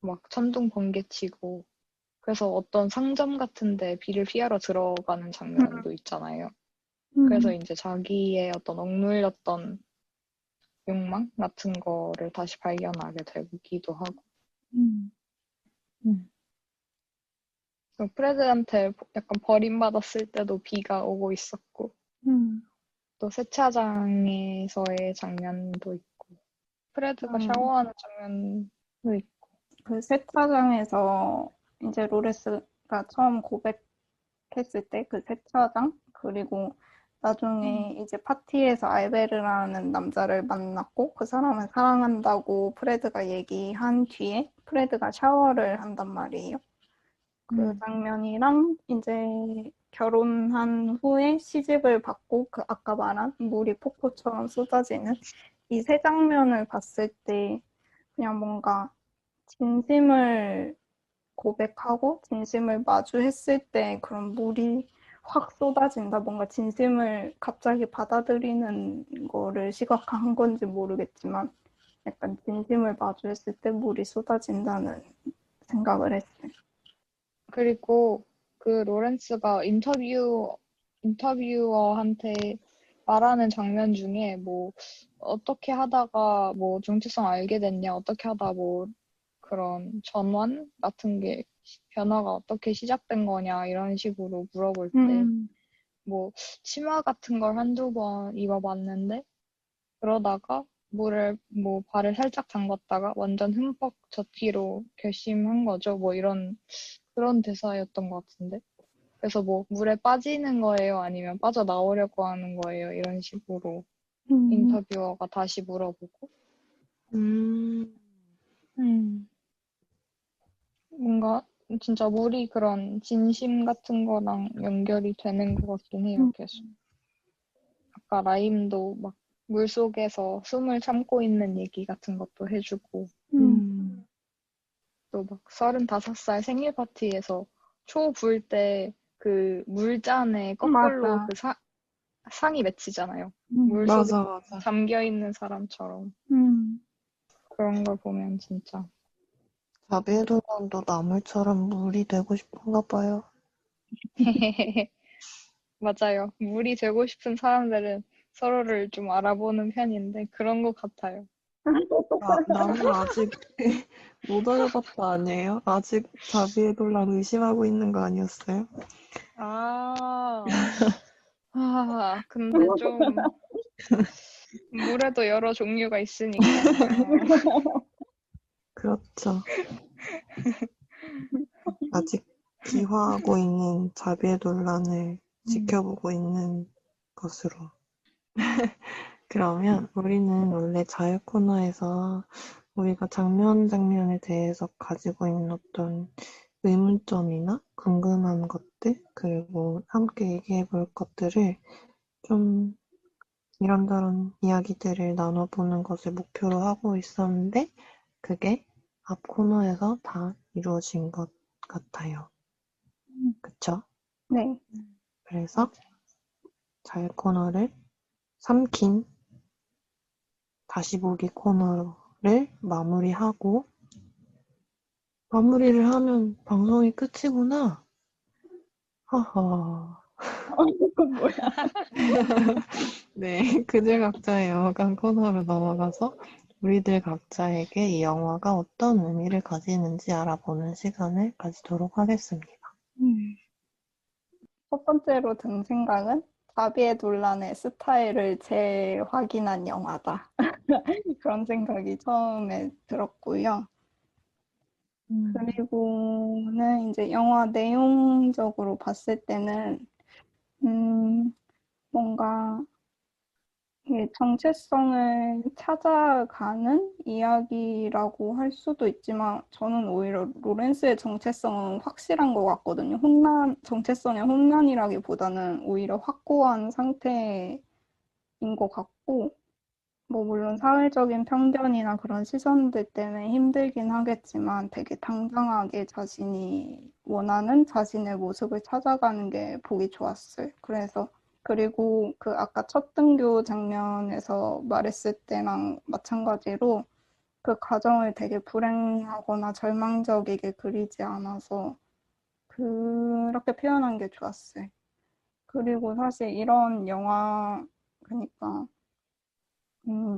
막 천둥 번개 치고 그래서 어떤 상점 같은데 비를 피하러 들어가는 장면도 있잖아요. 그래서 이제 자기의 어떤 억눌렸던 욕망 같은 거를 다시 발견하게 되기도 하고. 그리고 프레드한테 약간 버림받았을 때도 비가 오고 있었고, 또 세차장에서의 장면도 있고, 프레드가 샤워하는 장면도 있고. 그 세차장에서 이제 로렌스가 처음 고백했을 때 그 세차장 그리고 나중에 이제 파티에서 알베르라는 남자를 만났고 그 사람을 사랑한다고 프레드가 얘기한 뒤에 프레드가 샤워를 한단 말이에요. 그 장면이랑 이제 결혼한 후에 시집을 받고 그 아까 말한 물이 폭포처럼 쏟아지는 이 세 장면을 봤을 때 그냥 뭔가 진심을 고백하고 진심을 마주했을 때 그런 물이 확 쏟아진다. 뭔가 진심을 갑자기 받아들이는 거를 시각화한 건지 모르겠지만 약간 진심을 마주했을 때 물이 쏟아진다는 생각을 했어요. 그리고 그 로렌스가 인터뷰어한테 말하는 장면 중에 뭐 어떻게 하다가 뭐 정체성 알게 됐냐, 어떻게 하다 뭐 그런 전환 같은 게 변화가 어떻게 시작된 거냐 이런 식으로 물어볼 때 뭐 치마 같은 걸 한두 번 입어봤는데 그러다가 물을 뭐 발을 살짝 담갔다가 완전 흠뻑 젖기로 결심한 거죠. 뭐 이런 그런 대사였던 것 같은데. 그래서 뭐 물에 빠지는 거예요? 아니면 빠져나오려고 하는 거예요? 이런 식으로 인터뷰어가 다시 물어보고. 음, 뭔가 진짜 물이 그런 진심 같은 거랑 연결이 되는 것 같긴 해요, 계속. 아까 라임도 막 물속에서 숨을 참고 있는 얘기 같은 것도 해주고 또 막 35살 생일 파티에서 초 불 때 그 물잔에 거꾸로 맞아. 그 상이 맺히잖아요. 음, 물속에 맞아, 맞아. 잠겨 있는 사람처럼 음, 그런 걸 보면 진짜 자비에돌란도 나물처럼 물이 되고 싶은가 봐요. 맞아요. 물이 되고 싶은 사람들은 서로를 좀 알아보는 편인데 그런 것 같아요. 나물 아직 못 알아봤다 아니에요? 아직 자비에돌란 의심하고 있는 거 아니었어요? 아, 근데 좀 물에도 여러 종류가 있으니까요. 그렇죠. 아직 기화하고 있는 자비에돌란을 지켜보고 있는 것으로. 그러면 우리는 원래 자유 코너에서 우리가 장면 장면에 대해서 가지고 있는 어떤 의문점이나 궁금한 것들, 그리고 함께 얘기해 볼 것들을 좀 이런저런 이야기들을 나눠보는 것을 목표로 하고 있었는데, 그게 앞 코너에서 다 이루어진 것 같아요. 그쵸? 네. 그래서 자유 코너를 삼킨 다시 보기 코너를 마무리하고, 마무리를 하면 방송이 끝이구나. 허허. 그건 뭐야? 네, 그들 각자의 영화관 코너로 넘어가서 우리들 각자에게 이 영화가 어떤 의미를 가지는지 알아보는 시간을 가지도록 하겠습니다. 첫 번째로 든 생각은 자비의 논란의 스타일을 재확인한 영화다. 그런 생각이 처음에 들었고요. 그리고는 이제 영화 내용적으로 봤을 때는 뭔가 이게 정체성을 찾아가는 이야기라고 할 수도 있지만 저는 오히려 로렌스의 정체성은 확실한 것 같거든요. 정체성의 혼란이라기보다는 오히려 확고한 상태인 것 같고 뭐 물론 사회적인 편견이나 그런 시선들 때문에 힘들긴 하겠지만 되게 당당하게 자신이 원하는 자신의 모습을 찾아가는 게 보기 좋았어요. 그래서 그리고 그 아까 첫 등교 장면에서 말했을 때랑 마찬가지로 그 가정을 되게 불행하거나 절망적이게 그리지 않아서 그렇게 표현한 게 좋았어요. 그리고 사실 이런 영화 그러니까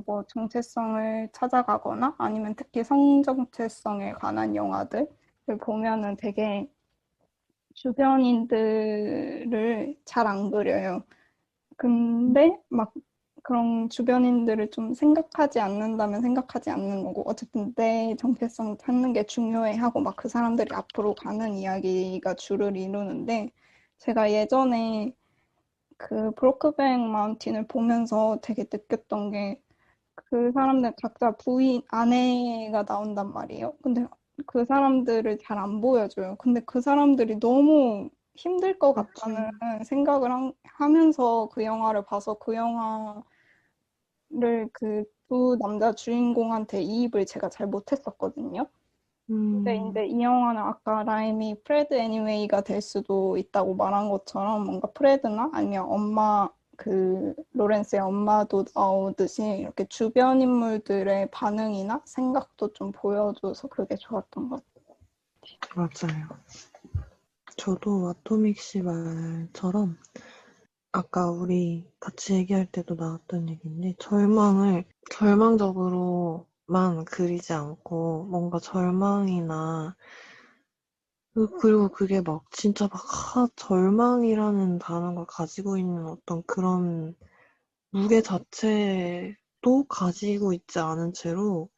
뭐 정체성을 찾아가거나 아니면 특히 성정체성에 관한 영화들을 보면은 되게 주변인들을 잘 안 그려요. 근데 막 그런 주변인들을 좀 생각하지 않는다면 생각하지 않는 거고 어쨌든 내 정체성 찾는 게 중요해 하고 막 그 사람들이 앞으로 가는 이야기가 주를 이루는데 제가 예전에 그 브로크백 마운틴을 보면서 되게 느꼈던 게 그 사람들 각자 부인, 아내가 나온단 말이에요. 근데 그 사람들을 잘 안 보여줘요. 근데 그 사람들이 너무 힘들 것 같다는 생각을 하면서 그 영화를 봐서 그 영화를 그 두 남자 주인공한테 이입을 제가 잘 못했었거든요. 근데 이제 이 영화는 아까 라임이 프레드 애니웨이가 될 수도 있다고 말한 것처럼 뭔가 프레드나 아니면 엄마 그 로렌스의 엄마도 나오듯이 이렇게 주변 인물들의 반응이나 생각도 좀 보여줘서 그게 좋았던 것 같아요. 맞아요. 저도 아토믹 씨 말처럼 아까 우리 같이 얘기할 때도 나왔던 얘기인데 절망적으로만 그리지 않고 뭔가 절망이나 그리고 그게 막 진짜 막 절망이라는 단어가 가지고 있는 어떤 그런 무게 자체도 가지고 있지 않은 채로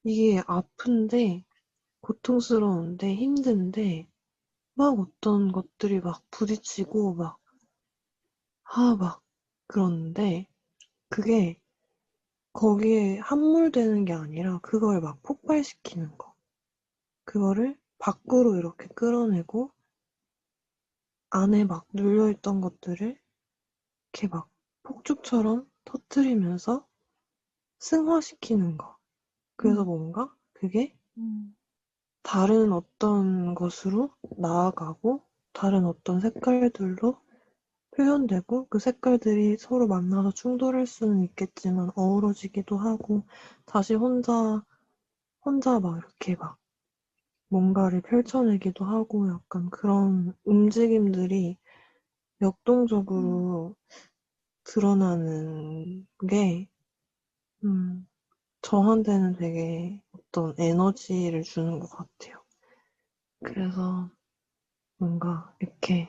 이게 아픈데 고통스러운데 힘든데 막 어떤 것들이 막 부딪히고 막 그러는데 그게 거기에 함몰되는 게 아니라 그걸 막 폭발시키는 거. 그거를 밖으로 이렇게 끌어내고 안에 막 눌려있던 것들을 이렇게 막 폭죽처럼 터뜨리면서 승화시키는 거. 그래서 뭔가 그게 다른 어떤 것으로 나아가고 다른 어떤 색깔들로 표현되고 그 색깔들이 서로 만나서 충돌할 수는 있겠지만 어우러지기도 하고 다시 혼자 막 이렇게 막 뭔가를 펼쳐내기도 하고 약간 그런 움직임들이 역동적으로 드러나는 게 저한테는 되게 어떤 에너지를 주는 것 같아요. 그래서 뭔가 이렇게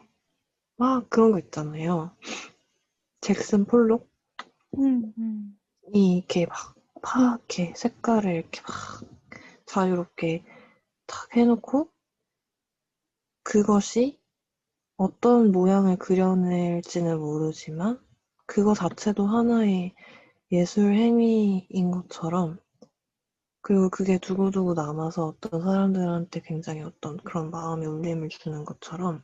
막 그런 거 있잖아요. 잭슨 폴록이 이렇게 막 이렇게 색깔을 이렇게 막 자유롭게 탁 해놓고 그것이 어떤 모양을 그려낼지는 모르지만 그거 자체도 하나의 예술 행위인 것처럼 그리고 그게 두고두고 남아서 어떤 사람들한테 굉장히 어떤 그런 마음의 울림을 주는 것처럼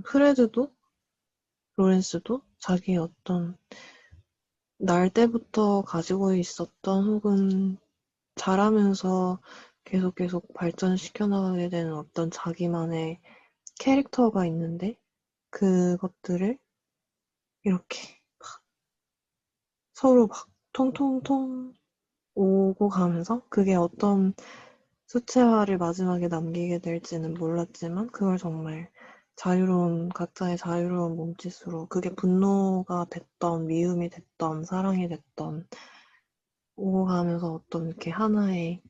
프레드도 로렌스도 자기의 어떤 날 때부터 가지고 있었던 혹은 자라면서 계속 발전시켜 나가게 되는 어떤 자기만의 캐릭터가 있는데 그것들을 이렇게 서로 막 통통통 오고 가면서 그게 어떤 수채화를 마지막에 남기게 될지는 몰랐지만 그걸 정말 각자의 자유로운 몸짓으로 그게 분노가 됐던 미움이 됐던 사랑이 됐던 오고 가면서 어떤 이렇게 하나의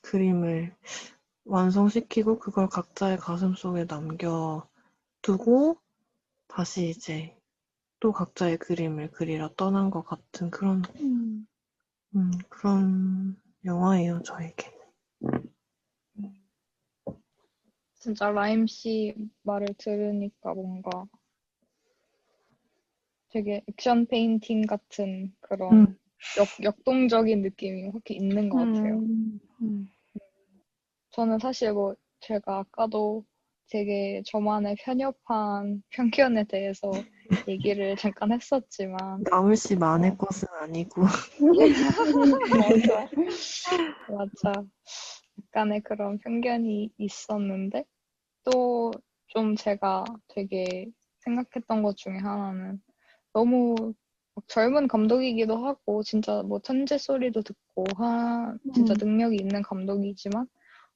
그림을 완성시키고 그걸 각자의 가슴 속에 남겨두고 다시 이제 또 각자의 그림을 그리러 떠난 것 같은 그런 영화예요, 저에게. 진짜 라임 씨 말을 들으니까 뭔가 되게 액션 페인팅 같은 그런 역동적인 느낌이 확실히 있는 것 같아요. 저는 사실 뭐 제가 아까도 되게 저만의 편협한 편견에 대해서 얘기를 잠깐 했었지만 나물씨만의 것은 아니고. 맞아. 약간의 그런 편견이 있었는데 또 좀 제가 되게 생각했던 것 중에 하나는 너무 막 젊은 감독이기도 하고 진짜 뭐 천재 소리도 듣고 진짜 능력이 있는 감독이지만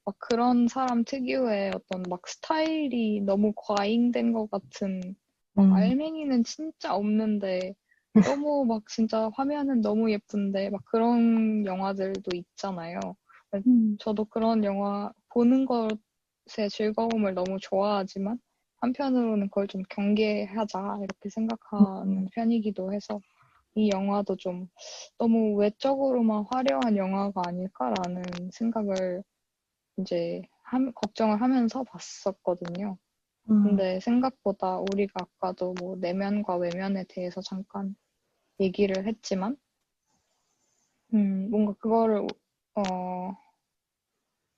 막 그런 사람 특유의 어떤 막 스타일이 너무 과잉된 것 같은 막 알맹이는 진짜 없는데 너무 막 진짜 화면은 너무 예쁜데 막 그런 영화들도 있잖아요. 저도 그런 영화 보는 것의 즐거움을 너무 좋아하지만 한편으로는 그걸 좀 경계하자 이렇게 생각하는 편이기도 해서 이 영화도 좀 너무 외적으로만 화려한 영화가 아닐까라는 생각을 이제 걱정을 하면서 봤었거든요. 근데 생각보다 우리가 아까도 뭐 내면과 외면에 대해서 잠깐 얘기를 했지만 뭔가 그거를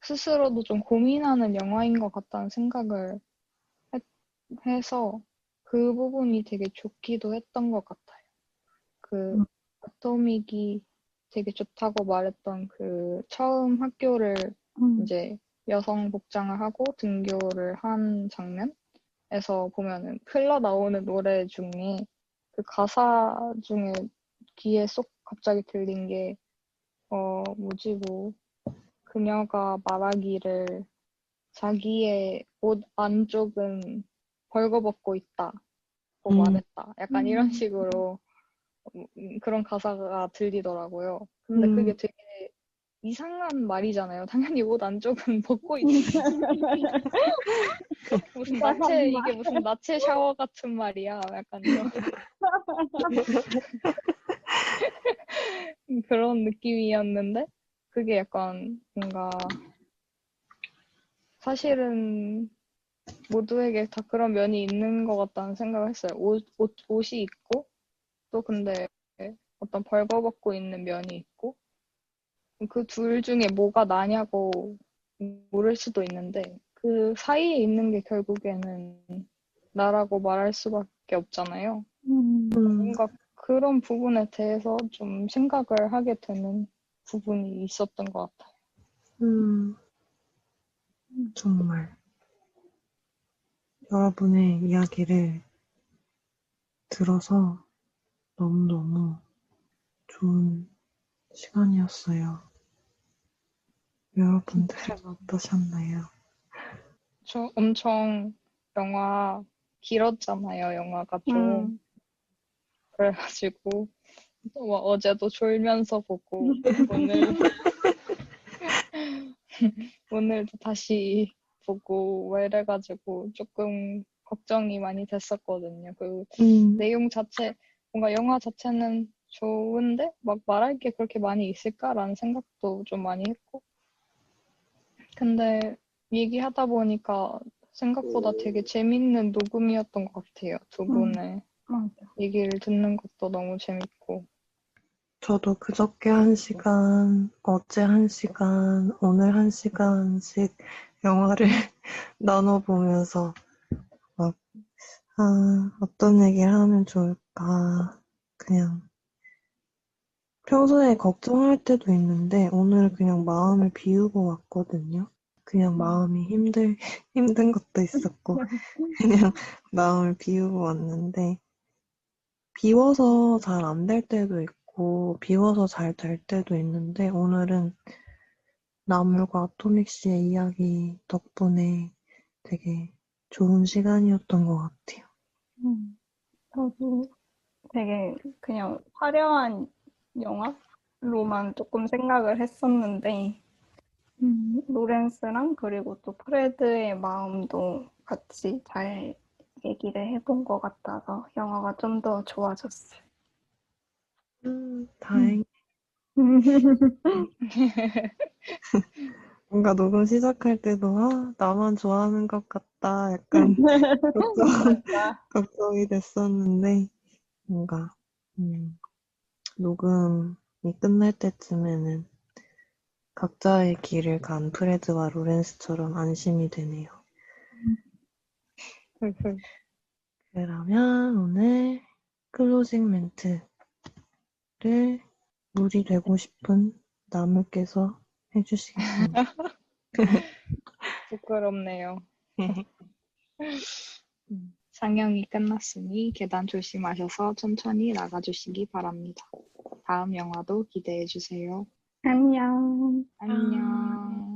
스스로도 좀 고민하는 영화인 것 같다는 생각을 해서 그 부분이 되게 좋기도 했던 것 같아요. 그 아토믹이 되게 좋다고 말했던 그 처음 학교를 이제 여성 복장을 하고 등교를 한 장면에서 보면은 흘러나오는 노래 중에 그 가사 중에 귀에 쏙 갑자기 들린 게 뭐지 뭐 그녀가 말하기를 자기의 옷 안쪽은 벌거벗고 있다고 말했다. 약간 이런 식으로 그런 가사가 들리더라고요. 근데 그게 되게 이상한 말이잖아요. 당연히 옷 안쪽은 벗고 있지. 이게 무슨 나체 샤워 같은 말이야. 약간 이런 그런 느낌이었는데 그게 약간 뭔가 사실은 모두에게 다 그런 면이 있는 것 같다는 생각을 했어요. 옷이 있고 또 근데 어떤 벌거벗고 있는 면이 있고 그 둘 중에 뭐가 나냐고 물을 수도 있는데 그 사이에 있는 게 결국에는 나라고 말할 수밖에 없잖아요. 음, 뭔가 그런 부분에 대해서 좀 생각을 하게 되는 부분이 있었던 것 같아요. 음, 정말. 여러분의 이야기를 들어서 너무너무 좋은 시간이었어요. 여러분들은 어떠셨나요? 저 엄청 영화 길었잖아요. 영화가 좀. 그래가지고 어제도 졸면서 보고 오늘도 다시 보고 뭐 이래가지고 조금 걱정이 많이 됐었거든요. 그 내용 자체 뭔가 영화 자체는 좋은데 막 말할 게 그렇게 많이 있을까라는 생각도 좀 많이 했고 근데 얘기하다 보니까 생각보다 되게 재밌는 녹음이었던 것 같아요. 두 분의 맞아. 얘기를 듣는 것도 너무 재밌고 저도 그저께 1시간, 어제 1시간, 오늘 1시간씩 영화를 나눠보면서 막, 어떤 얘기를 하면 좋을까. 그냥 평소에 걱정할 때도 있는데 오늘 그냥 마음을 비우고 왔거든요. 그냥 마음이 힘든 것도 있었고 그냥 마음을 비우고 왔는데 비워서 잘 안 될 때도 있고 비워서 잘 될 때도 있는데 오늘은 나물과 아토믹 씨의 이야기 덕분에 되게 좋은 시간이었던 것 같아요. 저도 되게 그냥 화려한 영화로만 조금 생각을 했었는데, 로렌스랑 그리고 또 프레드의 마음도 같이 잘 얘기를 해본 것 같아서 영화가 좀 더 좋아졌어요. 다행. 뭔가 녹음 시작할 때도 나만 좋아하는 것 같다 약간 걱정이 됐었는데 뭔가 녹음이 끝날 때쯤에는 각자의 길을 간 프레드와 로렌스처럼 안심이 되네요. 그러면 오늘 클로징 멘트를 물이 되고 싶은 나무께서 해주시겠습니다. 부끄럽네요. 상영이 끝났으니 계단 조심하셔서 천천히 나가주시기 바랍니다. 다음 영화도 기대해주세요. 안녕. 안녕.